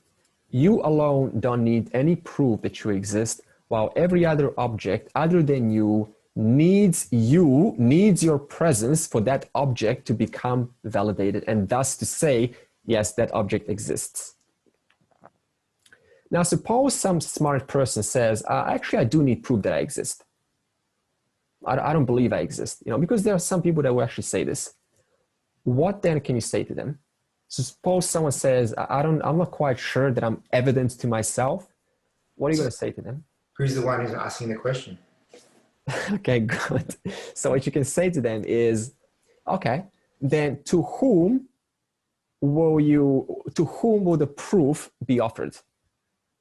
You alone don't need any proof that you exist, while every other object other than you, needs your presence for that object to become validated, and thus to say, yes, that object exists. Now, suppose some smart person says, actually, I do need proof that I exist. I don't believe I exist, because there are some people that will actually say this. What then can you say to them? So suppose someone says, I'm not quite sure that I'm evident to myself. What are you going to say to them? Who's the one who's asking the question? Okay, good. So what you can say to them is, okay, then to whom will the proof be offered?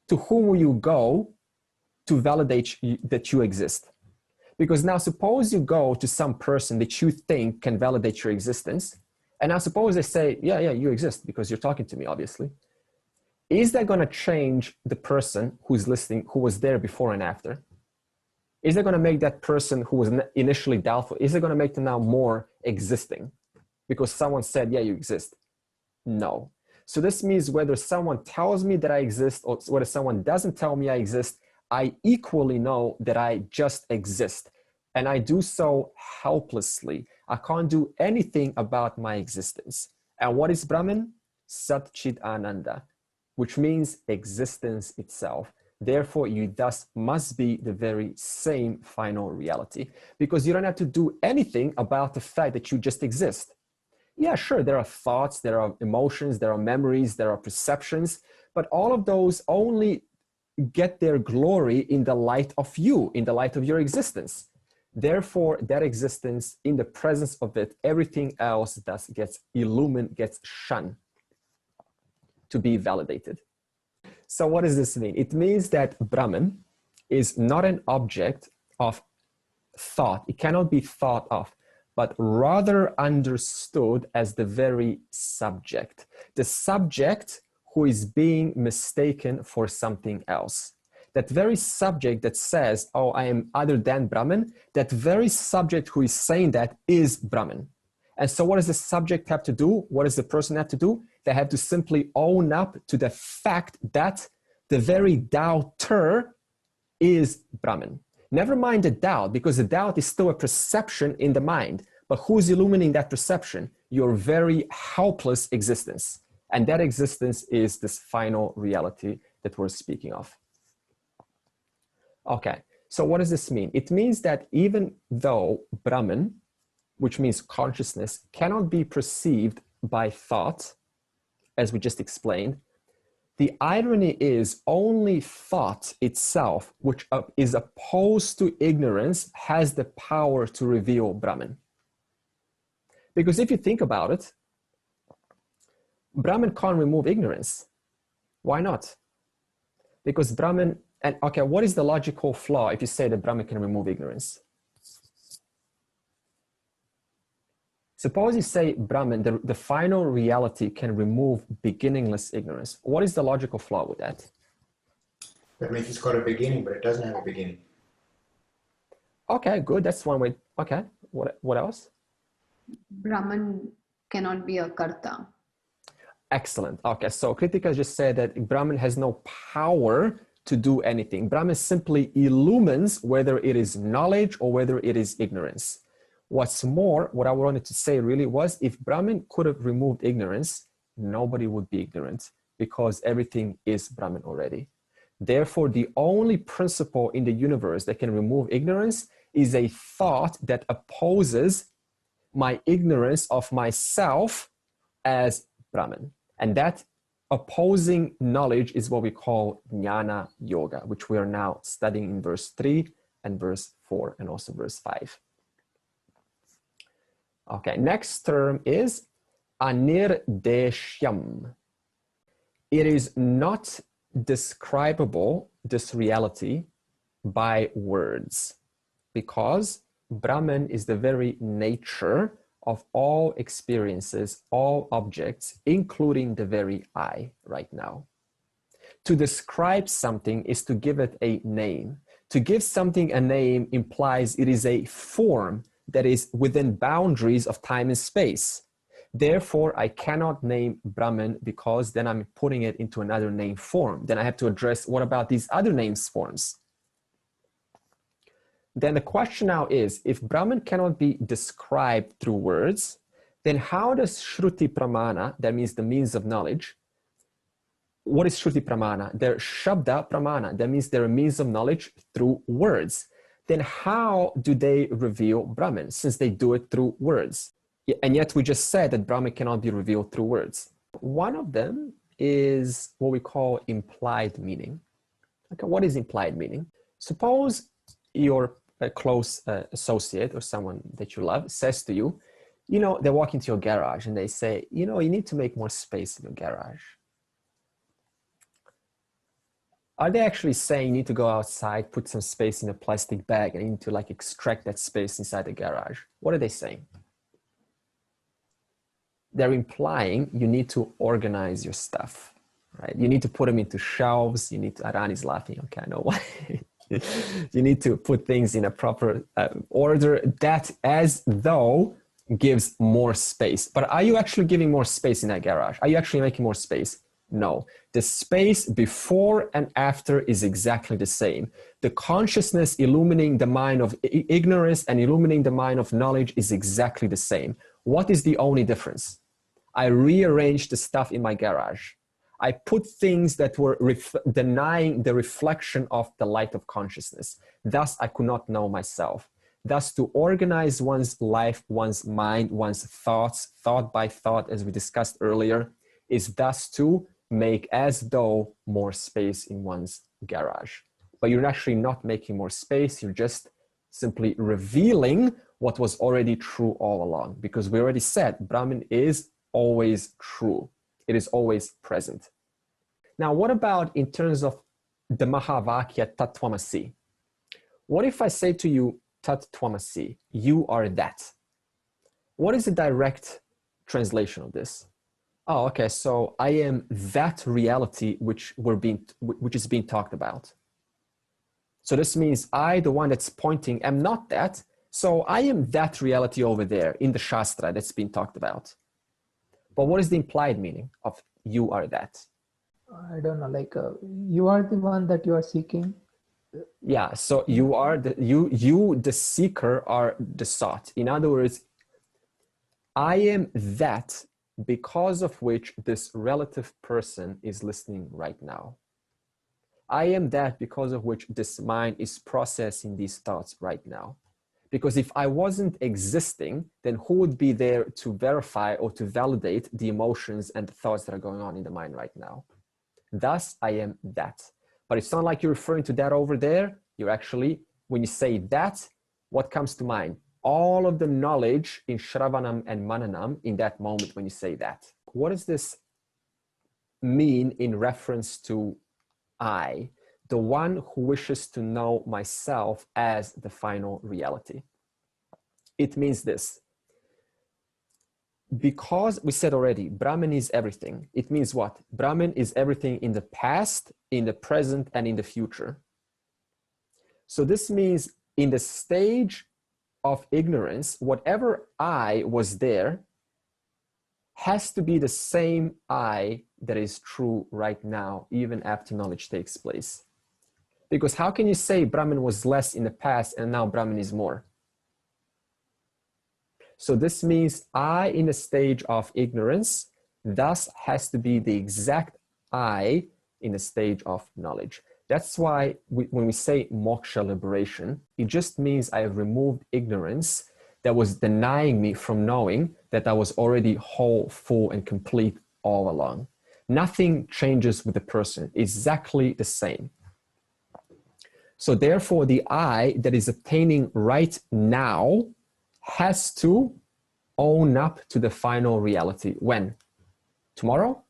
To whom will you go to validate that you exist? Because now suppose you go to some person that you think can validate your existence, and now suppose they say, yeah, you exist because you're talking to me, obviously. Is that going to change the person who's listening, who was there before and after? Is it going to make that person who was initially doubtful, is it going to make them now more existing? Because someone said, yeah, you exist. No. So this means whether someone tells me that I exist or whether someone doesn't tell me I exist, I equally know that I just exist. And I do so helplessly. I can't do anything about my existence. And what is Brahman? Sat Chit Ananda, which means existence itself. Therefore, you thus must be the very same final reality, because you don't have to do anything about the fact that you just exist. Yeah, sure, there are thoughts, there are emotions, there are memories, there are perceptions, but all of those only get their glory in the light of you, in the light of your existence. Therefore, that existence, in the presence of it, everything else thus gets illumined, gets shunned to be validated. So what does this mean? It means that Brahman is not an object of thought. It cannot be thought of, but rather understood as the very subject. The subject who is being mistaken for something else. That very subject that says, oh, I am other than Brahman, that very subject who is saying that is Brahman. And so what does the subject have to do? What does the person have to do? They have to simply own up to the fact that the very doubter is Brahman. Never mind the doubt, because the doubt is still a perception in the mind. But who's illuminating that perception? Your very helpless existence. And that existence is this final reality that we're speaking of. Okay, so what does this mean? It means that even though Brahman, which means consciousness, cannot be perceived by thought, as we just explained, the irony is only thought itself, which is opposed to ignorance, has the power to reveal Brahman. Because if you think about it, Brahman can't remove ignorance. Why not? Because Brahman, and okay, what is the logical flaw if you say that Brahman can remove ignorance? Suppose you say Brahman, the final reality can remove beginningless ignorance. What is the logical flaw with that? That means it's got a beginning, but it doesn't have a beginning. Okay, good. That's one way. Okay, what else? Brahman cannot be a karta. Excellent. Okay, so Kritika just said that Brahman has no power to do anything. Brahman simply illumines whether it is knowledge or whether it is ignorance. What's more, what I wanted to say really was, if Brahman could have removed ignorance, nobody would be ignorant, because everything is Brahman already. Therefore, the only principle in the universe that can remove ignorance is a thought that opposes my ignorance of myself as Brahman. And that opposing knowledge is what we call Jnana Yoga, which we are now studying in verse 3 and verse 4 and also verse 5. Okay, next term is anirdeshyam. It is not describable, this reality, by words, because Brahman is the very nature of all experiences, all objects, including the very I right now. To describe something is to give it a name. To give something a name implies it is a form that is within boundaries of time and space. Therefore, I cannot name Brahman because then I'm putting it into another name form. Then I have to address, what about these other names forms? Then the question now is, if Brahman cannot be described through words, then how does Shruti Pramana, that means the means of knowledge, what is Shruti Pramana? They're Shabda Pramana, that means they're a means of knowledge through words. Then how do they reveal Brahman, since they do it through words? And yet we just said that Brahman cannot be revealed through words. One of them is what we call implied meaning. Okay, what is implied meaning? Suppose your close associate or someone that you love says to you, you know, they walk into your garage and they say, you know, you need to make more space in your garage. Are they actually saying you need to go outside, put some space in a plastic bag and you need to like extract that space inside the garage? What are they saying? They're implying you need to organize your stuff, right? You need to put them into shelves. You need to, Aran is laughing, okay, I know why. You need to put things in a proper order. That as though gives more space. But are you actually giving more space in that garage? Are you actually making more space? No. The space before and after is exactly the same. The consciousness illumining the mind of ignorance and illumining the mind of knowledge is exactly the same. What is the only difference? I rearranged the stuff in my garage. I put things that were denying the reflection of the light of consciousness. Thus, I could not know myself. Thus, to organize one's life, one's mind, one's thoughts, thought by thought, as we discussed earlier, is thus to make as though more space in one's garage. But you're actually not making more space. You're just simply revealing what was already true all along. Because we already said Brahman is always true. It is always present. Now, what about in terms of the Mahavakya Tat Tvamasi? What if I say to you, Tat Tvamasi, you are that? What is the direct translation of this? Oh, okay, so I am that reality which is being talked about. So this means I, the one that's pointing, am not that. So I am that reality over there in the Shastra that's being talked about. But what is the implied meaning of you are that? I don't know, like you are the one that you are seeking. Yeah, so you are the seeker are the sought. In other words, I am that because of which this relative person is listening right now. I am that because of which this mind is processing these thoughts right now. Because if I wasn't existing, then who would be there to verify or to validate the emotions and the thoughts that are going on in the mind right now? Thus, I am that. But it's not like you're referring to that over there. You're actually, when you say that, what comes to mind? All of the knowledge in Shravanam and Mananam in that moment when you say that. What does this mean in reference to I, the one who wishes to know myself as the final reality? It means this. Because we said already, Brahman is everything. It means what? Brahman is everything in the past, in the present, and in the future. So this means in the stage of ignorance, whatever I was there has to be the same I that is true right now, even after knowledge takes place. Because how can you say Brahman was less in the past and now Brahman is more? So this means I in a stage of ignorance, thus has to be the exact I in a stage of knowledge. That's why when we say moksha, liberation, it just means I have removed ignorance that was denying me from knowing that I was already whole, full, and complete all along. Nothing changes with the person, exactly the same. So therefore, the I that is attaining right now has to own up to the final reality. When? Tomorrow?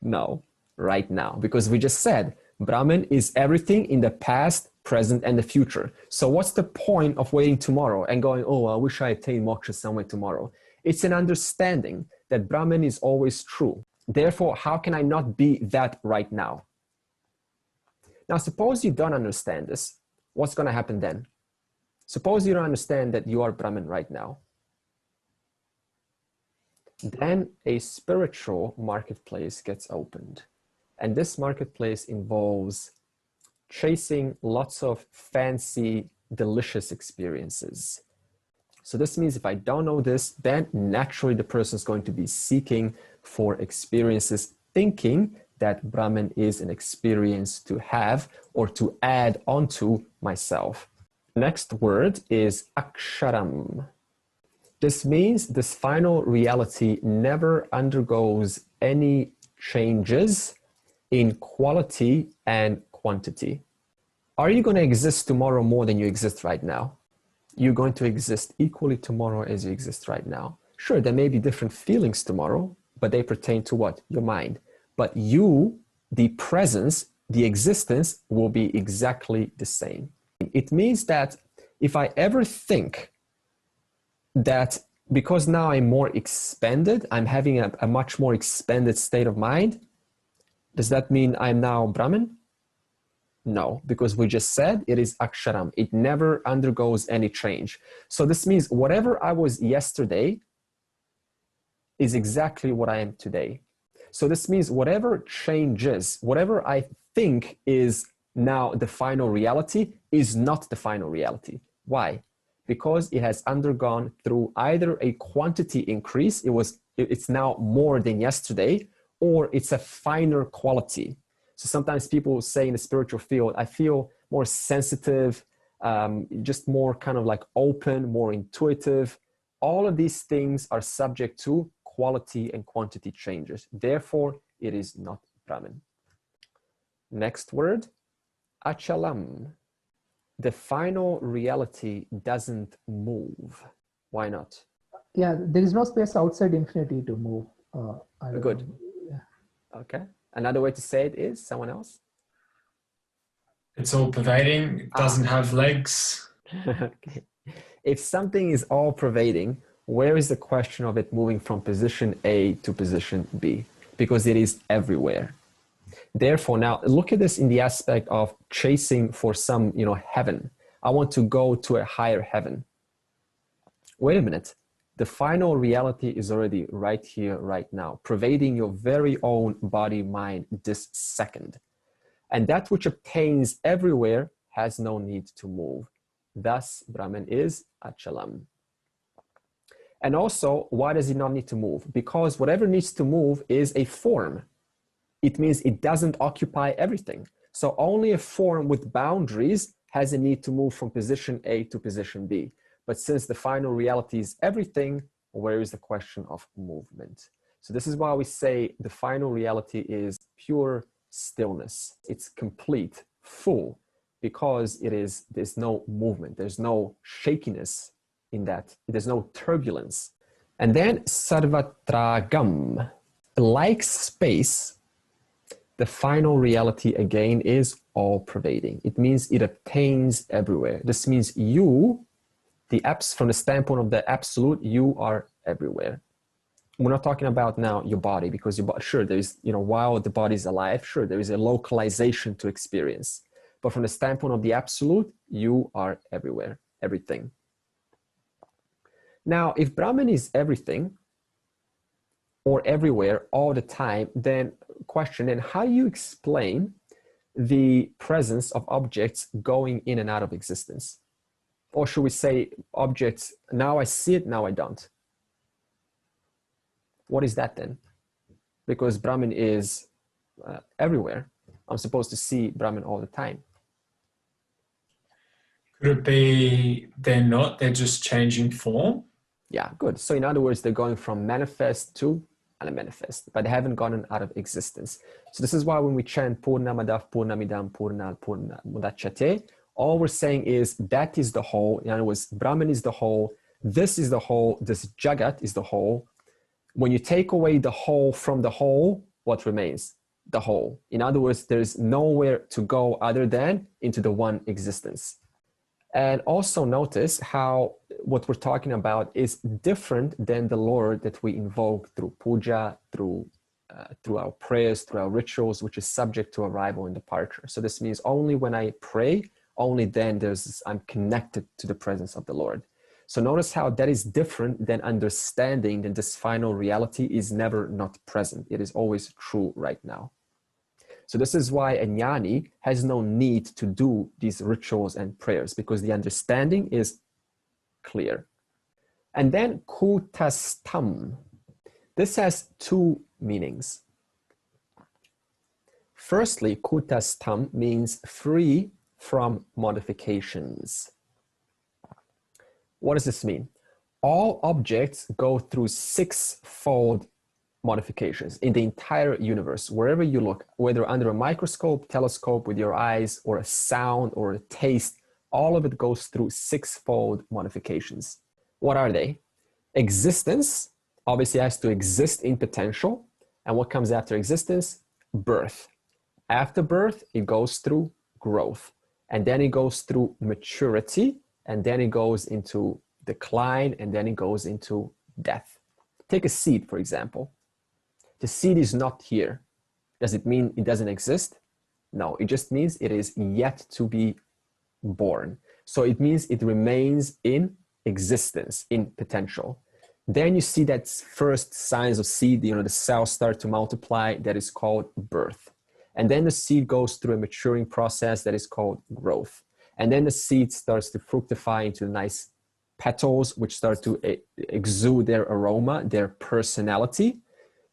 No, right now. Because we just said, Brahman is everything in the past, present, and the future. So what's the point of waiting tomorrow and going, oh, I wish I attained moksha somewhere tomorrow? It's an understanding that Brahman is always true. Therefore, how can I not be that right now? Now, suppose you don't understand this. What's going to happen then? Suppose you don't understand that you are Brahman right now. Then a spiritual marketplace gets opened. And this marketplace involves chasing lots of fancy, delicious experiences. So this means if I don't know this, then naturally the person is going to be seeking for experiences, thinking that Brahman is an experience to have or to add onto myself. Next word is aksharam. This means this final reality never undergoes any changes in quality and quantity. Are you going to exist tomorrow more than you exist right now? You're going to exist equally tomorrow as you exist right now. Sure, there may be different feelings tomorrow, but they pertain to what? Your mind. But you, the presence, the existence will be exactly the same. It means that if I ever think that because now I'm more expanded, I'm having a much more expanded state of mind, does that mean I'm now Brahman? No, because we just said it is aksharam. It never undergoes any change. So this means whatever I was yesterday is exactly what I am today. So this means whatever changes, whatever I think is now the final reality is not the final reality. Why? Because it has undergone through either a quantity increase, it's now more than yesterday, or it's a finer quality. So sometimes people say in the spiritual field, I feel more sensitive, just more kind of like open, more intuitive. All of these things are subject to quality and quantity changes. Therefore, it is not Brahman. Next word, achalam. The final reality doesn't move. Why not? Yeah, there is no space outside infinity to move. Good. Yeah. Okay. Another way to say it is, someone else? It's all pervading, it doesn't have legs. Okay. If something is all pervading, where is the question of it moving from position A to position B? Because it is everywhere. Therefore, now look at this in the aspect of chasing for some, heaven. I want to go to a higher heaven. Wait a minute. The final reality is already right here, right now, pervading your very own body, mind this second. And that which obtains everywhere has no need to move. Thus, Brahman is achalam. And also, why does it not need to move? Because whatever needs to move is a form. It means it doesn't occupy everything. So only a form with boundaries has a need to move from position A to position B. But since the final reality is everything, where is the question of movement? So this is why we say the final reality is pure stillness. It's complete, full, because there's no movement. There's no shakiness in that. There's no turbulence. And then sarvatragam, like space, the final reality again is all pervading. It means it obtains everywhere. This means you, from the standpoint of the absolute, you are everywhere. We're not talking about now your body, because sure, there is, while the body is alive, sure, there is a localization to experience. But from the standpoint of the absolute, you are everywhere, everything. Now, if Brahman is everything or everywhere all the time, then how do you explain the presence of objects going in and out of existence? Or should we say objects, now I see it, now I don't? What is that then? Because Brahman is everywhere. I'm supposed to see Brahman all the time. Could it be they're just changing form? Yeah, good. So in other words, they're going from manifest to unmanifest, but they haven't gotten out of existence. So this is why when we chant Purnamadav Purnamidam Purnal Purnamudachyate, all we're saying is that is the whole. In other words, Brahman is the whole. This is the whole. This Jagat is the whole. When you take away the whole from the whole, what remains? The whole. In other words, there's nowhere to go other than into the one existence. And also notice how what we're talking about is different than the Lord that we invoke through puja, through through our prayers, through our rituals, which is subject to arrival and departure. So this means only when I pray, only then I'm connected to the presence of the Lord. So notice how that is different than understanding that this final reality is never not present. It is always true right now. So this is why a jnani has no need to do these rituals and prayers, because the understanding is clear. And then kutastam. This has two meanings. Firstly, kutastam means free from modifications. What does this mean? All objects go through six-fold modifications in the entire universe. Wherever you look, whether under a microscope, telescope, with your eyes, or a sound or a taste, all of it goes through six-fold modifications. What are they? Existence obviously has to exist in potential. And what comes after existence? Birth. After birth, it goes through growth. And then it goes through maturity. And then it goes into decline. And then it goes into death. Take a seed, for example. The seed is not here. Does it mean it doesn't exist? No, it just means it is yet to be born. So it means it remains in existence, in potential. Then you see that first signs of seed, the cells start to multiply. That is called birth. And then the seed goes through a maturing process that is called growth. And then the seed starts to fructify into nice petals, which start to exude their aroma, their personality.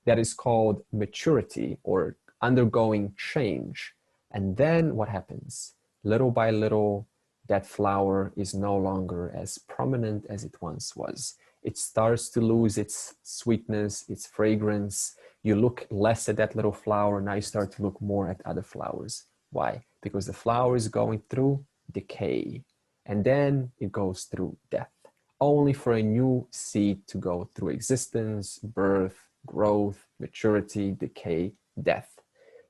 That is called maturity, or undergoing change. And then what happens? Little by little, that flower is no longer as prominent as it once was. It starts to lose its sweetness, its fragrance. You look less at that little flower, now you start to look more at other flowers. Why? Because the flower is going through decay, and then it goes through death, only for a new seed to go through existence, birth, growth, maturity, decay, death.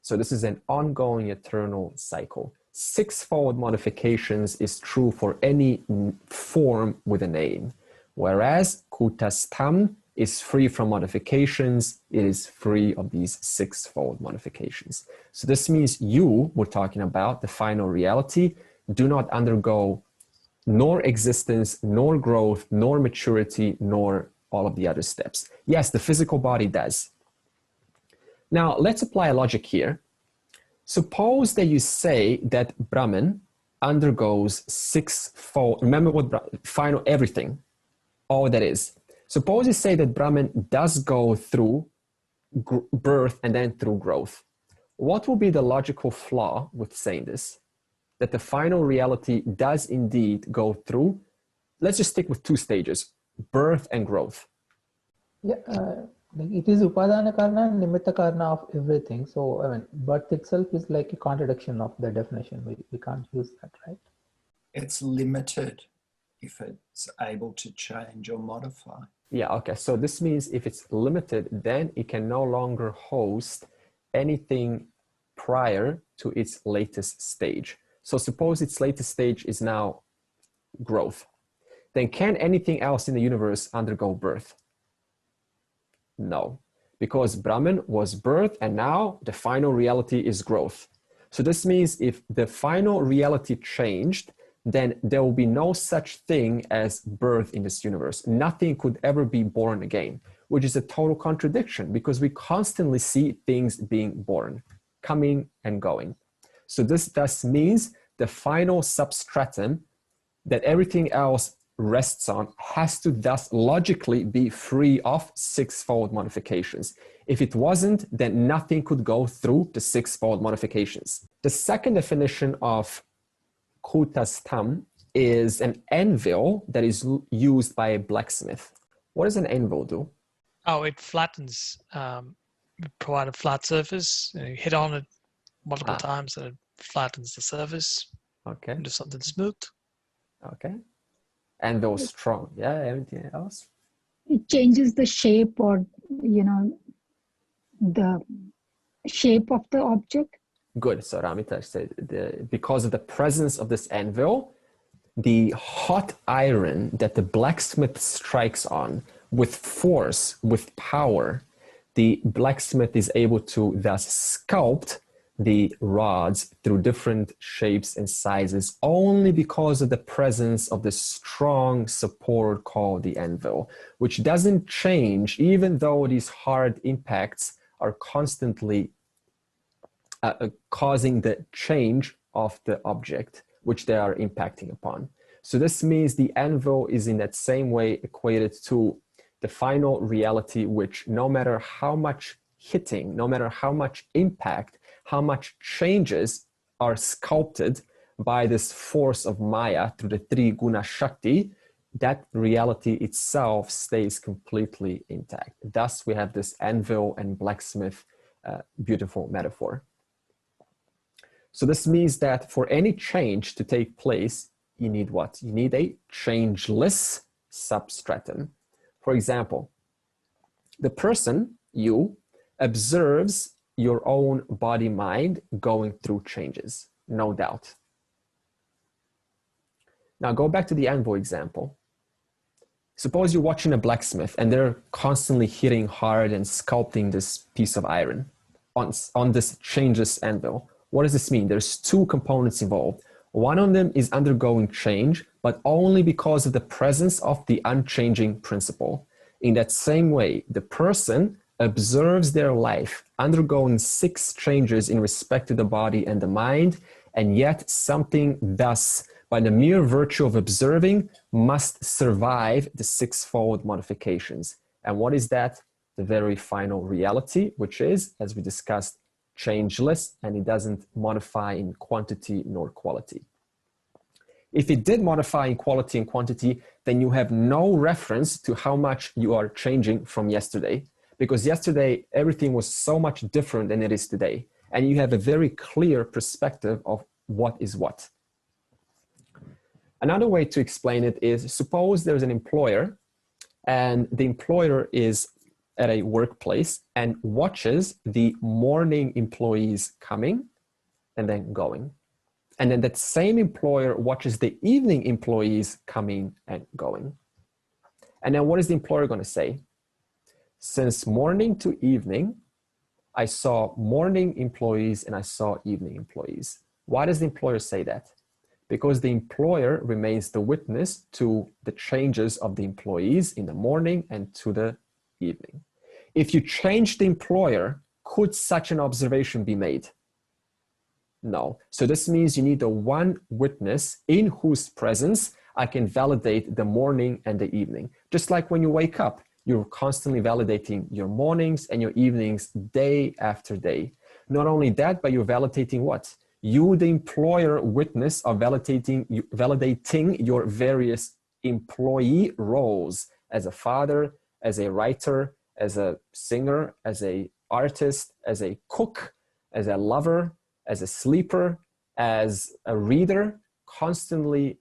So this is an ongoing eternal cycle. Six-fold modifications is true for any form with a name, whereas kutastam is free from modifications. It is free of these six-fold modifications. So this means we're talking about the final reality, do not undergo nor existence, nor growth, nor maturity, nor all of the other steps. Yes, the physical body does. Now, let's apply a logic here. Suppose that you say that Brahman undergoes six-fold, remember what final everything, all that is. Suppose you say that Brahman does go through birth and then through growth. What will be the logical flaw with saying this? That the final reality does indeed go through, let's just stick with two stages, birth and growth. Yeah, it is Upadana Karna and Nimitta Karna of everything. So, I mean, birth itself is like a contradiction of the definition. We can't use that, right? It's limited if it's able to change or modify. Yeah, okay. So this means if it's limited, then it can no longer host anything prior to its latest stage. So suppose its latest stage is now growth. Then can anything else in the universe undergo birth? No, because Brahman was birth and now the final reality is growth. So this means if the final reality changed, then there will be no such thing as birth in this universe. Nothing could ever be born again, which is a total contradiction because we constantly see things being born, coming and going. So this thus means the final substratum that everything else rests on has to thus logically be free of six-fold modifications. If it wasn't, then nothing could go through the six-fold modifications. The second definition of kutastam is an anvil that is used by a blacksmith. What does an anvil do? Oh, it flattens, provide a flat surface. You hit on it multiple times and it flattens the surface into something smooth. Okay. Anvil strong. Yeah, anything else? It changes the shape or, the shape of the object. Good. So Ramita said, because of the presence of this anvil, the hot iron that the blacksmith strikes on with force, with power, the blacksmith is able to thus sculpt the rods through different shapes and sizes only because of the presence of the strong support called the anvil, which doesn't change even though these hard impacts are constantly causing the change of the object which they are impacting upon. So this means the anvil is in that same way equated to the final reality, which no matter how much hitting, no matter how much impact, how much changes are sculpted by this force of Maya through the three guna shakti, that reality itself stays completely intact. Thus, we have this anvil and blacksmith beautiful metaphor. So this means that for any change to take place, you need what? You need a changeless substratum. For example, the person, you, observes your own body-mind going through changes, no doubt. Now go back to the anvil example. Suppose you're watching a blacksmith and they're constantly hitting hard and sculpting this piece of iron on this changeless anvil. What does this mean? There's two components involved. One of them is undergoing change, but only because of the presence of the unchanging principle. In that same way, the person observes their life undergoing 6 changes in respect to the body and the mind, and yet something thus, by the mere virtue of observing, must survive the 6-fold modifications. And what is that? The very final reality, which is, as we discussed, changeless, and it doesn't modify in quantity nor quality. If it did modify in quality and quantity, then you have no reference to how much you are changing from yesterday, because yesterday everything was so much different than it is today, and you have a very clear perspective of what is what. Another way to explain it is, suppose there's an employer, and the employer is at a workplace and watches the morning employees coming and then going. And then that same employer watches the evening employees coming and going. And then what is the employer going to say? Since morning to evening, I saw morning employees and I saw evening employees. Why does the employer say that? Because the employer remains the witness to the changes of the employees in the morning and to the evening. If you change the employer, could such an observation be made? No. So this means you need the one witness in whose presence I can validate the morning and the evening. Just like when you wake up, you're constantly validating your mornings and your evenings day after day. Not only that, but you're validating what? You, the employer witness, are validating your various employee roles as a father, as a writer, as a singer, as an artist, as a cook, as a lover, as a sleeper, as a reader, constantly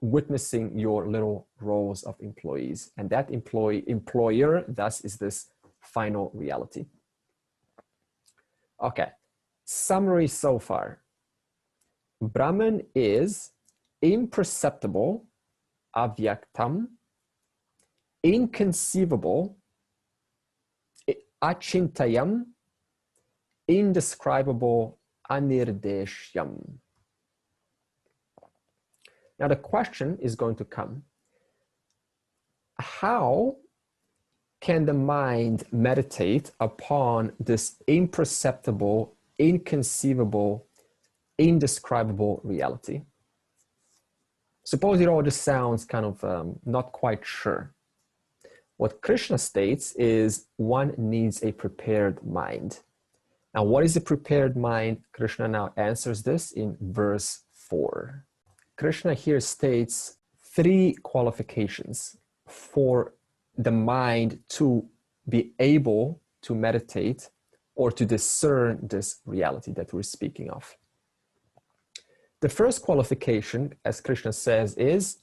witnessing your little roles of employees. And that employer, thus, is this final reality. Okay, summary so far. Brahman is imperceptible, avyaktam, inconceivable, achintayam, indescribable, anirdeshyam. Now the question is going to come, how can the mind meditate upon this imperceptible, inconceivable, indescribable reality? Suppose it all just sounds kind of not quite sure. What Krishna states is one needs a prepared mind. Now, what is a prepared mind? Krishna now answers this in verse 4. Krishna here states 3 qualifications for the mind to be able to meditate or to discern this reality that we're speaking of. The first qualification, as Krishna says, is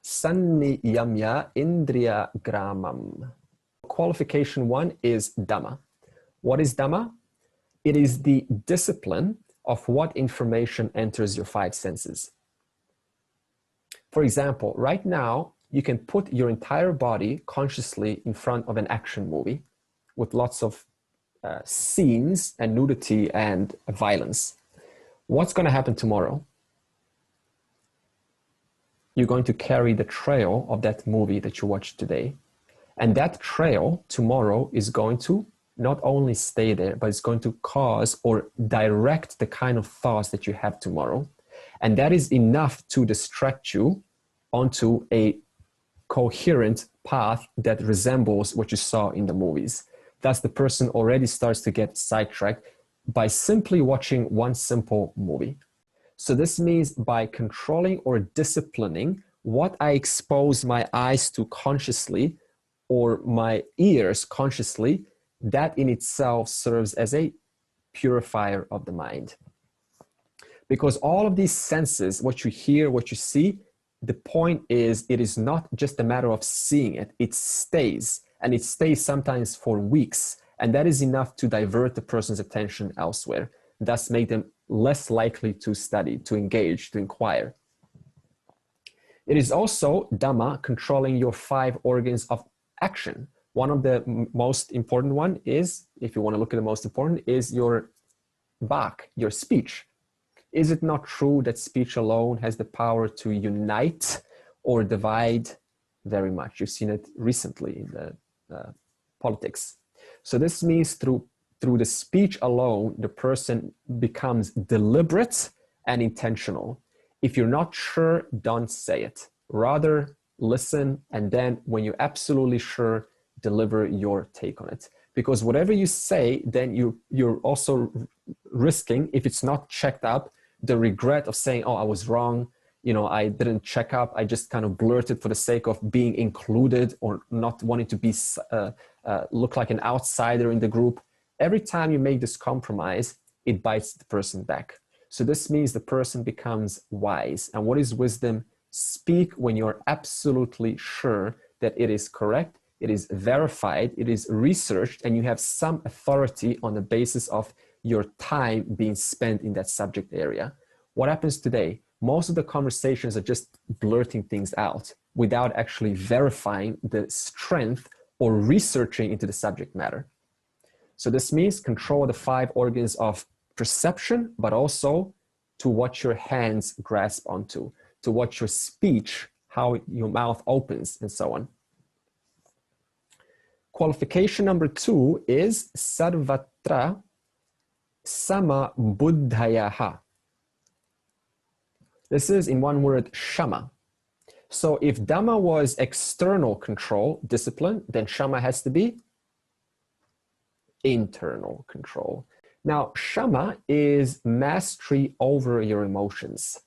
sanniyamya indriya gramam. Qualification 1 is Dhamma. What is Dhamma? It is the discipline of what information enters your 5 senses. For example, right now, you can put your entire body consciously in front of an action movie, with lots of scenes and nudity and violence. What's going to happen tomorrow? You're going to carry the trail of that movie that you watched today. And that trail tomorrow is going to not only stay there, but it's going to cause or direct the kind of thoughts that you have tomorrow. And that is enough to distract you onto a coherent path that resembles what you saw in the movies. Thus, the person already starts to get sidetracked by simply watching one simple movie. So this means by controlling or disciplining what I expose my eyes to consciously or my ears consciously, that in itself serves as a purifier of the mind. Because all of these senses, what you hear, what you see, the point is it is not just a matter of seeing it, it stays, and it stays sometimes for weeks, and that is enough to divert the person's attention elsewhere, thus make them less likely to study, to engage, to inquire. It is also Dhamma controlling your 5 organs of action. One of the most important one is, if you want to look at the most important, is your Vak, your speech. Is it not true that speech alone has the power to unite or divide? Very much. You've seen it recently in the politics. So this means through the speech alone, the person becomes deliberate and intentional. If you're not sure, don't say it. Rather, listen, and then when you're absolutely sure, deliver your take on it. Because whatever you say, then you're also risking, if it's not checked up, the regret of saying, oh, I was wrong, you know, I didn't check up, I just kind of blurted for the sake of being included or not wanting to be look like an outsider in the group. Every time you make this compromise, it bites the person back. So this means the person becomes wise. And what is wisdom? Speak when you're absolutely sure that it is correct, it is verified, it is researched, and you have some authority on the basis of your time being spent in that subject area. What happens today? Most of the conversations are just blurting things out without actually verifying the strength or researching into the subject matter. So this means control the 5 organs of perception, but also to what your hands grasp onto, to what your speech, how your mouth opens, and so on. Qualification number 2 is sarvatra sama buddhayaha. This is in one word, shama. So if Dhamma was external control, discipline, then shama has to be internal control. Now, shama is mastery over your emotions,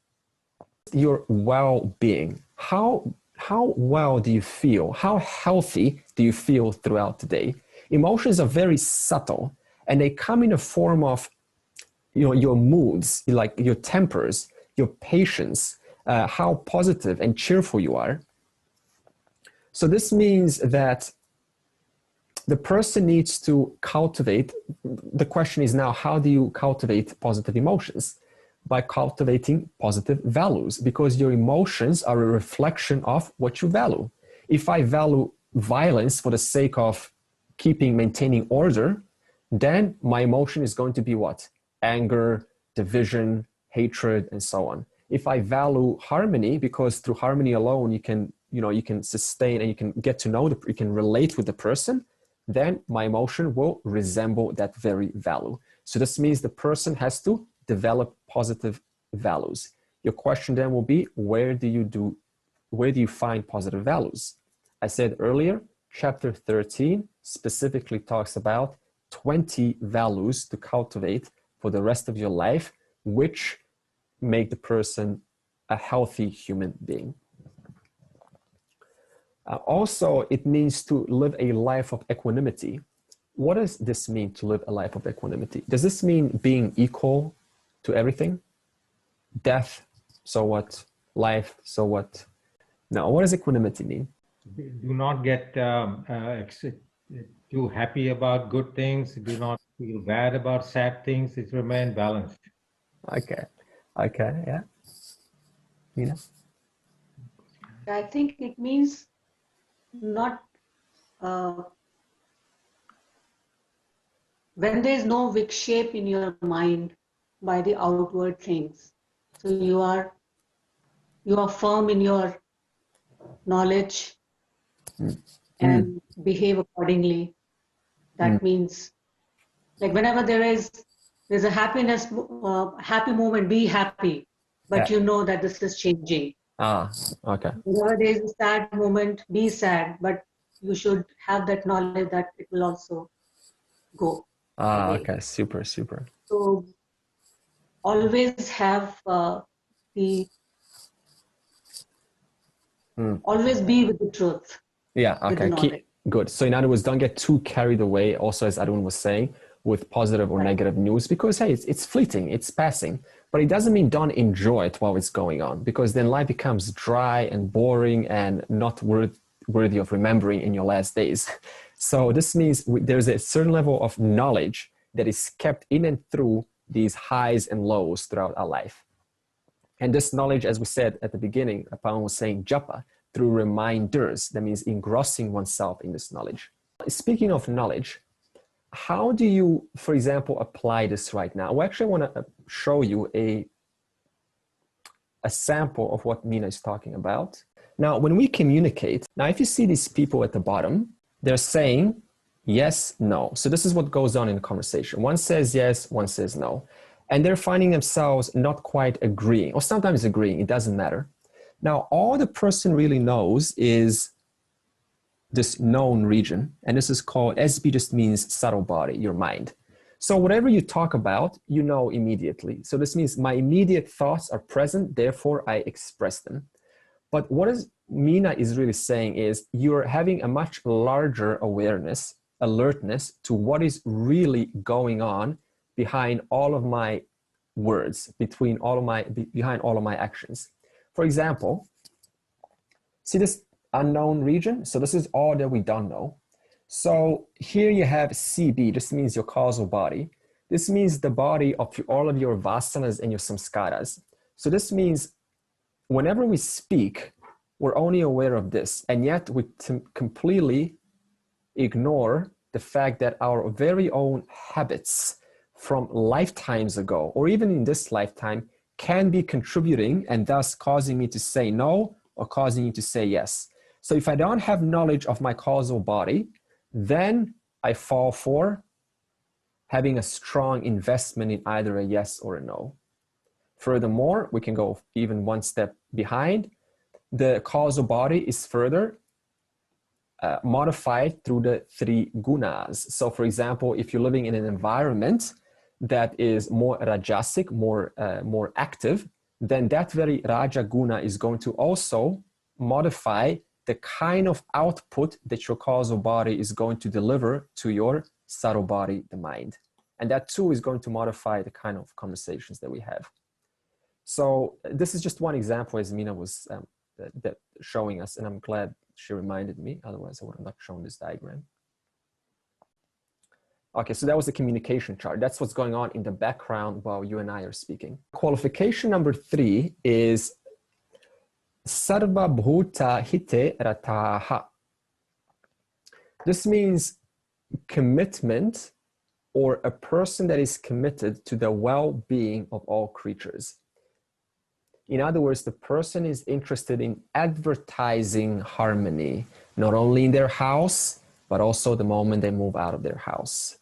your well-being. How well do you feel? How healthy do you feel throughout the day? Emotions are very subtle, and they come in a form of, you know, your moods, like your tempers, your patience, how positive and cheerful you are. So this means that the person needs to cultivate. The question is now, how do you cultivate positive emotions? By cultivating positive values, because your emotions are a reflection of what you value. If I value violence for the sake of maintaining order, then my emotion is going to be what? Anger, division, hatred, and so on. If I value harmony, because through harmony alone you can sustain and you can get to know you can relate with the person, then my emotion will resemble that very value. So this means the person has to develop positive values. Your question then will be, where do you find positive values? I said earlier, chapter 13 specifically talks about 20 values to cultivate for the rest of your life, which make the person a healthy human being. Also, it means to live a life of equanimity. What does this mean, to live a life of equanimity? Does this mean being equal to everything? Death, so what? Life, so what? No, what does equanimity mean? Do not get too happy about good things. Do not feel bad about sad things. It remain balanced. Okay, yeah. Nina? I think it means not when there is no viksheep in your mind by the outward things, so you are firm in your knowledge and behave accordingly. That means, like whenever there's a happiness, happy moment, be happy, but you know that this is changing. Okay. Whenever there is a sad moment, be sad, but you should have that knowledge that it will also go away. Okay, super. So always have always be with the truth. Yeah, okay, good. So in other words, don't get too carried away, also as Arun was saying, with positive or negative news, because hey, it's fleeting, it's passing, but it doesn't mean don't enjoy it while it's going on, because then life becomes dry and boring and not worthy of remembering in your last days. So this means there's a certain level of knowledge that is kept in and through these highs and lows throughout our life. And this knowledge, as we said at the beginning, Pawan was saying japa, through reminders, that means engrossing oneself in this knowledge. Speaking of knowledge, how do you, for example, apply this right now? We actually want to show you a sample of what Meena is talking about. Now, when we communicate, now if you see these people at the bottom, they're saying yes, no. So this is what goes on in a conversation. One says yes, one says no. And they're finding themselves not quite agreeing, or sometimes agreeing, it doesn't matter. Now, all the person really knows is this known region, and this is called, SB just means subtle body, your mind. So whatever you talk about, you know immediately. So this means my immediate thoughts are present, therefore I express them. But what Meena is really saying is you're having a much larger awareness, alertness to what is really going on behind all of my words, behind all of my actions. For example, see this unknown region? So this is all that we don't know. So here you have CB, this means your causal body. This means the body of all of your vasanas and your samskaras. So this means whenever we speak, we're only aware of this, and yet we completely ignore the fact that our very own habits from lifetimes ago, or even in this lifetime, can be contributing and thus causing me to say no or causing you to say yes. So if I don't have knowledge of my causal body, then I fall for having a strong investment in either a yes or a no. Furthermore, we can go even one step behind. The causal body is further modified through the 3 gunas. So for example, if you're living in an environment that is more rajasic, more active, then that very raja guna is going to also modify the kind of output that your causal body is going to deliver to your subtle body, the mind. And that too is going to modify the kind of conversations that we have. So this is just one example, as Meena was showing us, and I'm glad she reminded me, otherwise I would have not shown this diagram. Okay, so that was the communication chart. That's what's going on in the background while you and I are speaking. Qualification number 3 is Sarva Bhuta Hite Rataha. This means commitment, or a person that is committed to the well-being of all creatures. In other words, the person is interested in advertising harmony, not only in their house, but also the moment they move out of their house.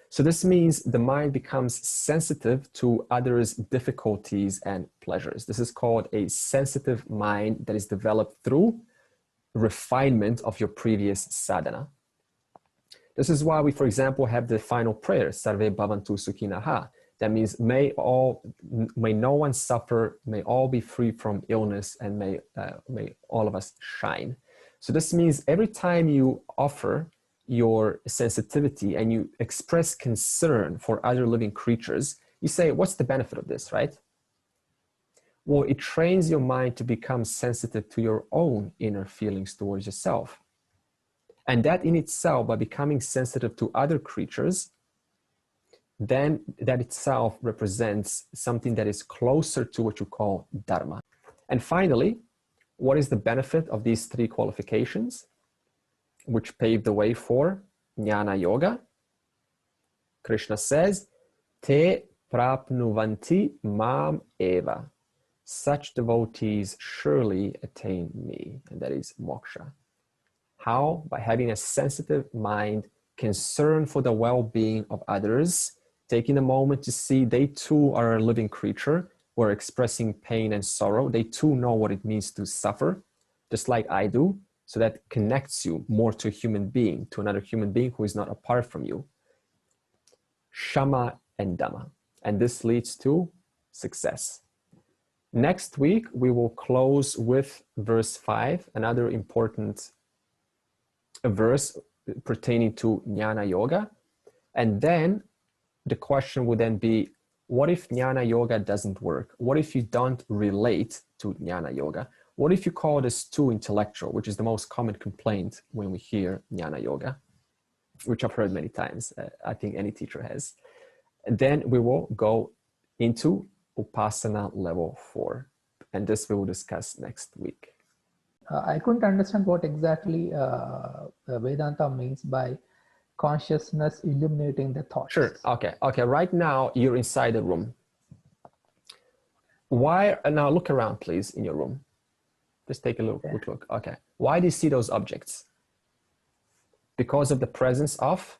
So this means the mind becomes sensitive to others' difficulties and pleasures. This is called a sensitive mind that is developed through refinement of your previous sadhana. This is why we, for example, have the final prayer, Sarve Bhavantu Sukhinaha. That means may no one suffer, may all be free from illness, and may all of us shine. So this means every time you offer your sensitivity and you express concern for other living creatures, you say, what's the benefit of this, right? Well, it trains your mind to become sensitive to your own inner feelings towards yourself. And that in itself, by becoming sensitive to other creatures, then that itself represents something that is closer to what you call dharma. And finally, what is the benefit of these 3 qualifications, which paved the way for Jnana Yoga? Krishna says, Te prapnuvanti mam eva. Such devotees surely attain me, and that is moksha. How? By having a sensitive mind, concern for the well-being of others, taking a moment to see they too are a living creature who are expressing pain and sorrow. They too know what it means to suffer, just like I do. So that connects you more to a human being, to another human being who is not apart from you. Shama and Dhamma. And this leads to success. Next week, we will close with verse 5, another important verse pertaining to Jnana Yoga. And then the question would then be, what if Jnana Yoga doesn't work? What if you don't relate to Jnana Yoga? What if you call this too intellectual, which is the most common complaint when we hear Jnana Yoga, which I've heard many times. I think any teacher has. And then we will go into Upasana level 4. And this we will discuss next week. I couldn't understand what exactly Vedanta means by consciousness illuminating the thoughts. Sure. Okay. Right now, you're inside the room. Why? Now look around, please, in your room. Just take a quick look. Okay. Why do you see those objects? Because of the presence of?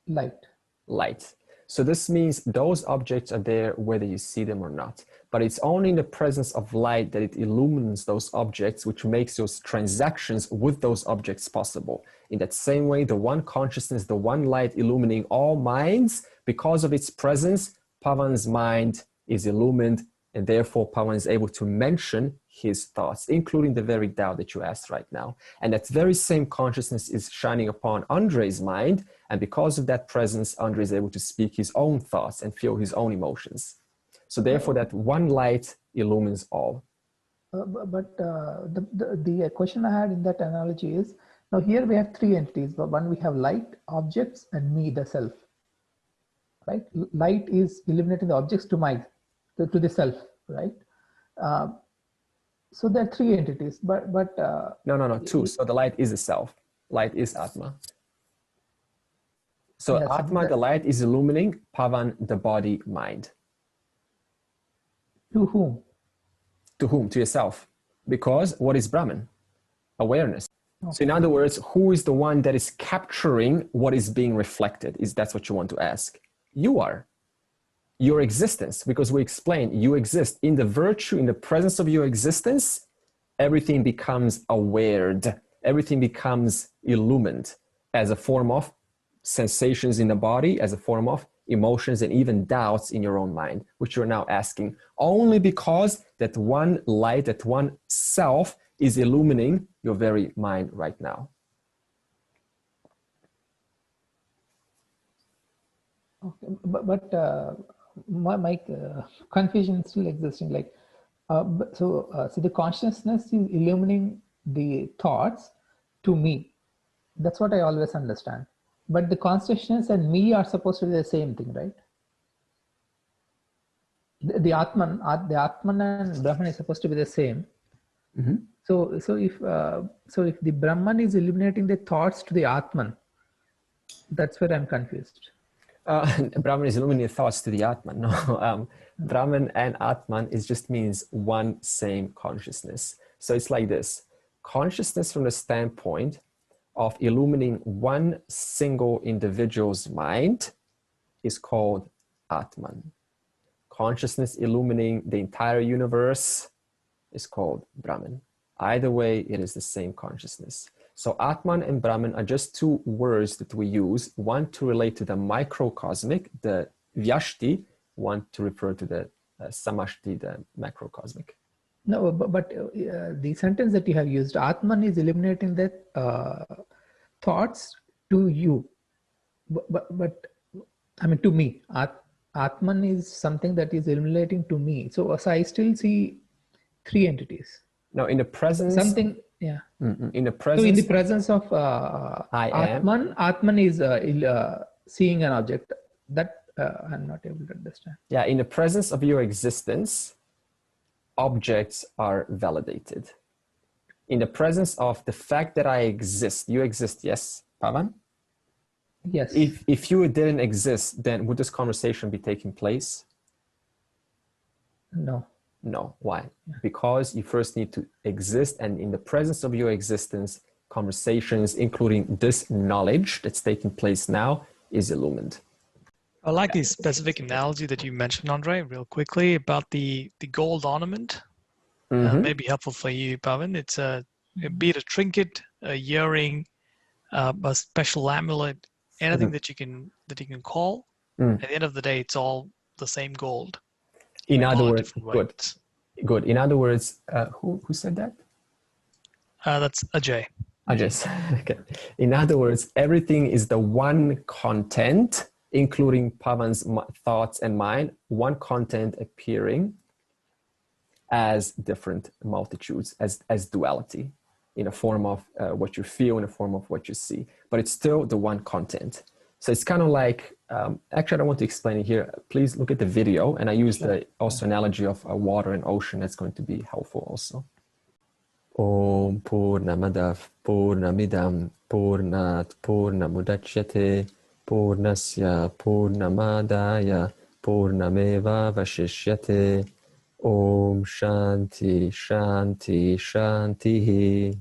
Light. So this means those objects are there whether you see them or not. But it's only in the presence of light that it illumines those objects, which makes those transactions with those objects possible. In that same way, the one consciousness, the one light illumining all minds, because of its presence, Pavan's mind is illumined, and therefore Pavan is able to mention his thoughts, including the very doubt that you asked right now. And that very same consciousness is shining upon Andre's mind, and because of that presence, Andre is able to speak his own thoughts and feel his own emotions. So therefore, that one light illumines all. But the question I had in that analogy is, now here we have three entities. One, we have light, objects, and me, the self. Right? Light is illuminating the objects to the self, right? So there are three entities, but no, two. So the light is the self. Light is Atma. So yes, Atma, the light, is illumining Pavan, the body, mind. To whom? To whom? To yourself. Because what is Brahman? Awareness. Okay. So in other words, who is the one that is capturing what is being reflected? Is that's what you want to ask? You are. Your existence, because we explain you exist. In the virtue, in the presence of your existence, everything becomes awared. Everything becomes illumined as a form of sensations in the body, as a form of emotions, and even doubts in your own mind, which you're now asking, only because that one light, that one self is illumining your very mind right now. Okay, but my confusion is still existing. Like, so the consciousness is illumining the thoughts to me. That's what I always understand. But the consciousness and me are supposed to be the same thing, right? The Atman and Brahman is supposed to be the same. Mm-hmm. So if the Brahman is illuminating the thoughts to the Atman, that's where I'm confused. Brahman is illuminating thoughts to the Atman. No, Brahman and Atman just means one same consciousness. So it's like this: consciousness from the standpoint of illumining one single individual's mind is called Atman. Consciousness illumining the entire universe is called Brahman. Either way, it is the same consciousness. So Atman and Brahman are just two words that we use, one to relate to the microcosmic, the Vyashti, one to refer to the Samashti, the macrocosmic. No, but the sentence that you have used, Atman is eliminating the thoughts to you. But I mean, to me, Atman is something that is eliminating to me. So I still see three entities. No, in the presence. Something, yeah. In the presence. So in the presence of Atman is seeing an object. That I'm not able to understand. Yeah, in the presence of your existence, objects are validated. In the presence of the fact that I exist, you exist, yes, Pavan? Yes. If you didn't exist, then would this conversation be taking place? No. No. Why? Because you first need to exist, and in the presence of your existence, conversations, including this knowledge that's taking place now, is illumined. I like the specific analogy that you mentioned, Andre, real quickly about the gold ornament. May be helpful for you, Pavan. It's be it a trinket, a earring, a special amulet, anything that you can call. At the end of the day, it's all the same gold. In other words, good. In other words, who said that? That's Ajay. Ajay. Okay. In other words, everything is the one content, including Pavan's thoughts and mine, one content appearing as different multitudes, as duality, in a form of what you feel, in a form of what you see. But it's still the one content. So it's kind of like, actually, I don't want to explain it here. Please look at the video. And I use the also analogy of water and ocean. That's going to be helpful also. Om Purnamadav Purnamidam Purnat Purnamudachyate Purnasya Purnamadaya Purnameva Vashishyate Om Shanti Shanti Shanti.